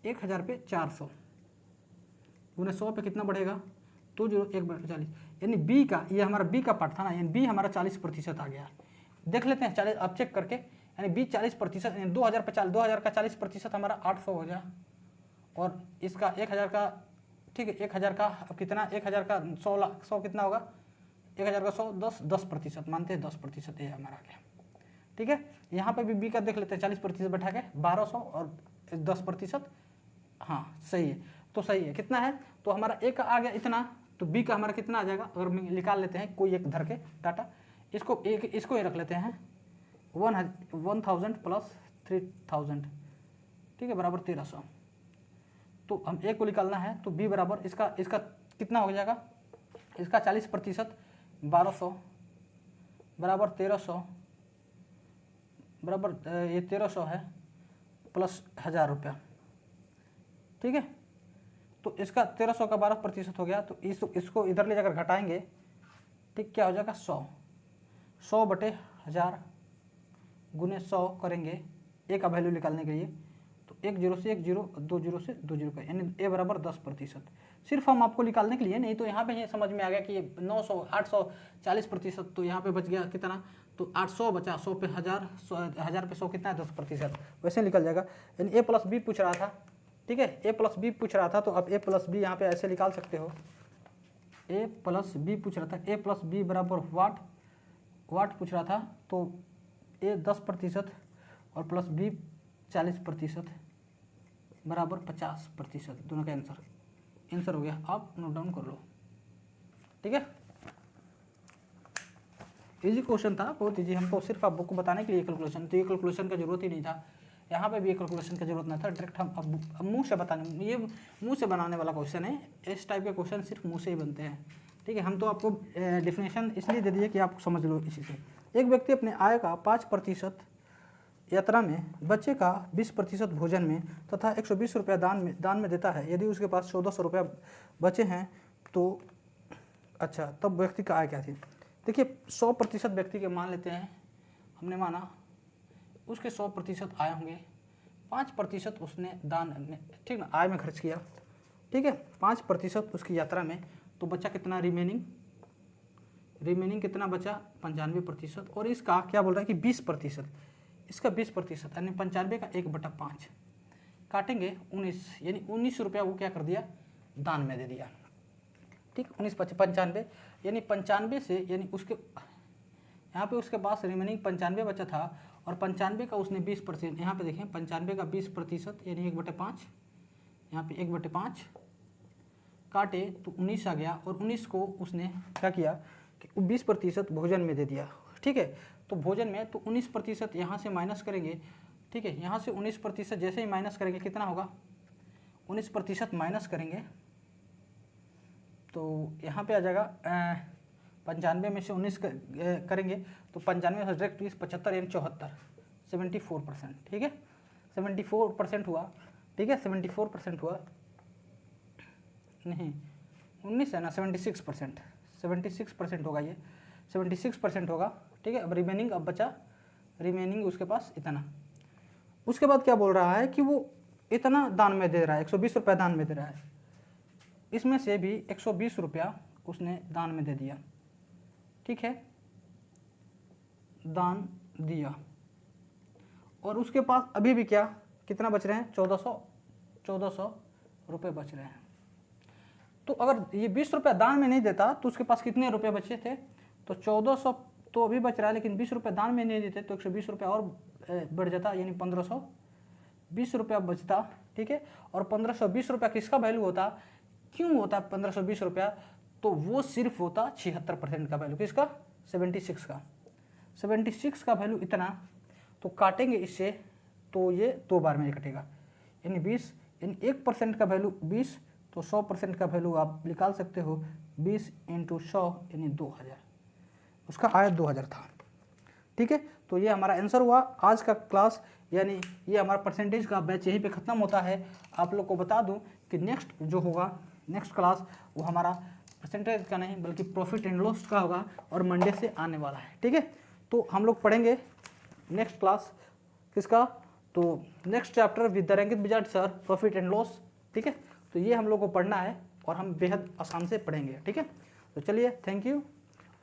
1000 पे 400 गुने 100 पे कितना बढ़ेगा, 201/40, यानी बी का, ये हमारा बी का पार्ट था ना, यानी बी हमारा 40% आ गया। देख लेते हैं 40, अब चेक करके, यानी बी 40%, यानी 2000 पे 2000 का 40% हमारा 800 हो गया, और इसका 1000 का, ठीक है, 1000 का अब कितना, 1000 का 100 कितना होगा, 1000 का 100 10% मानते हैं, 10% ये हमारा आ गया, ठीक है। यहाँ पे भी बी का देख लेते हैं, 40% बैठा के 1200 और 10%, हाँ सही है, तो सही है, कितना है, तो हमारा ए का आ गया इतना, तो बी का हमारा कितना आ जाएगा, अगर निकाल लेते हैं कोई एक धर के डाटा, इसको ही रख लेते हैं 1000 प्लस 3000, ठीक है, बराबर 1300। तो हम ए को निकालना है, तो बी बराबर इसका कितना हो जाएगा, इसका 40% 1200 बराबर 1300 बराबर ये 1300 है प्लस 1000 रुपया, ठीक है। तो इसका 1300 का 12% हो गया, तो इसको इधर ले जाकर घटाएंगे, ठीक, क्या हो जाएगा 100 बटे 1000 गुने 100 करेंगे ए का वैल्यू निकालने के लिए, तो 1 0 से 1 0, 2 0 से 2 0 का, यानी ए बराबर 10%। सिर्फ हम आपको निकालने के लिए, नहीं तो यहाँ पे ये समझ में आ गया कि ये 900 800 40%, तो यहाँ पे बच गया कितना, तो 800 बचा, 100 पे 1000 पे 100 कितना है, 10%, वैसे निकल जाएगा। यानी ए प्लस बी पूछ रहा था, ठीक है, ए प्लस बी पूछ रहा था, तो अब ए प्लस बी यहाँ पे ऐसे निकाल सकते हो, ए प्लस बी पूछ रहा था, ए प्लस बी बराबर वाट पूछ रहा था, तो ए 10% और प्लस बी 40% बराबर 50%, दोनों का आंसर हो गया। आप नोट डाउन कर लो, ठीक है। इजी क्वेश्चन था, बहुत इजी, हमको सिर्फ आप बुक को बताने के लिए कैलकुलेशन, तो ये कैलकुलेशन का जरूरत ही नहीं था, यहाँ पे भी कैलकुलेशन की जरूरत नहीं था, डायरेक्ट हम अब मुंह से बताने, ये मुंह से बनाने वाला क्वेश्चन है, इस टाइप के क्वेश्चन सिर्फ मुंह से ही बनते हैं, ठीक है। हम तो आपको डिफिनेशन इसलिए दे दिए कि आप समझ लो इसी से। एक व्यक्ति अपने आय का 5% यात्रा में, बच्चे का 20% भोजन में तथा 120 रुपया दान में देता है। यदि उसके पास 1400 रुपया बचे हैं तो अच्छा, तब व्यक्ति का आय क्या थी। देखिए 100% व्यक्ति के मान लेते हैं, हमने माना उसके 100% आय होंगे, 5% उसने दान में, ठीक ना, आय में खर्च किया, ठीक है, 5% उसकी यात्रा में, तो बचा कितना, रिमेनिंग कितना बचा, 95%, और इसका क्या बोल रहा है कि 20%, इसका 20%, यानी 95 का 1/5 काटेंगे 19, यानी 19 रुपया वो क्या कर दिया, दान में दे दिया, ठीक, 19 95, यानी 95 से, यानी उसके यहाँ पे उसके पास रिमेनिंग 95 बचा था, और 95 का उसने 20%, यहाँ पे देखें 95 का 20%, यानी 1/5, यहाँ पे 1/5 काटे तो 19 आ गया, और 19 को उसने क्या किया कि 20% भोजन में दे दिया, ठीक है। तो भोजन में तो 19% यहाँ से माइनस करेंगे, ठीक है, यहाँ से 19% जैसे ही माइनस करेंगे कितना होगा, 19% माइनस करेंगे तो यहाँ पे आ जाएगा 95 में से 19 करेंगे तो 95 से डायरेक्ट 20 75 यानी 74 74%, ठीक है, 74% हुआ, ठीक है, 74% हुआ, नहीं 19 है ना, 76% होगा, ये 76% होगा, ठीक है। अब रिमेनिंग अब बचा, रिमेनिंग उसके पास इतना। उसके बाद क्या बोल रहा है कि वो इतना दान में दे रहा है, 120 रुपया दान में दे रहा है, इसमें से भी 120 रुपया उसने दान में दे दिया, ठीक है, दान दिया, और उसके पास अभी भी क्या कितना बच रहे हैं, 1400 रुपये बच रहे हैं। तो अगर ये 20 रुपया दान में नहीं देता तो उसके पास कितने रुपए बचे थे, तो 1400 तो अभी बच रहा है, लेकिन 20 रुपये दान में नहीं देते तो 120 रुपया और बढ़ जाता, यानी 1520 रुपया बचता, ठीक है। और 1520 रुपया किसका वैल्यू होता, क्यों होता 1520 रुपया, तो वो सिर्फ होता 76% का वैल्यू, किसका, 76 का, 76 का वैल्यू इतना, तो काटेंगे इससे तो ये 2 बार में ये कटेगा, यानी 20, यानी 1% का वैल्यू 20, तो 100% का वैल्यू आप निकाल सकते हो, 20 × 100 यानी 2000, उसका आया 2000 था, ठीक है। तो ये हमारा आंसर हुआ आज का क्लास, यानी ये हमारा परसेंटेज का बैच यहीं पे ख़त्म होता है। आप लोग को बता दूं कि नेक्स्ट जो होगा, नेक्स्ट क्लास वो हमारा परसेंटेज का नहीं बल्कि प्रॉफिट एंड लॉस का होगा, और मंडे से आने वाला है, ठीक है। तो हम लोग पढ़ेंगे नेक्स्ट क्लास किसका, तो next chapter with the Rankit Bajaj sir, profit and loss, ठीक है। तो ये हम लोग को पढ़ना है और हम बेहद आसान से पढ़ेंगे, ठीक है। तो चलिए, थैंक यू,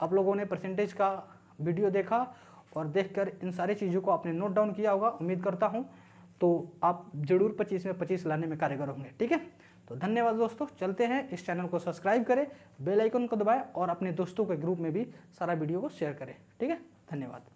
आप लोगों ने परसेंटेज का वीडियो देखा और देखकर इन सारी चीज़ों को आपने नोट डाउन किया होगा, उम्मीद करता हूँ। तो आप जरूर 25 में 25 लाने में कार्यगर होंगे, ठीक है। तो धन्यवाद दोस्तों, चलते हैं, इस चैनल को सब्सक्राइब करें, बेल आइकन को दबाएं और अपने दोस्तों के ग्रुप में भी सारा वीडियो को शेयर करें, ठीक है। धन्यवाद।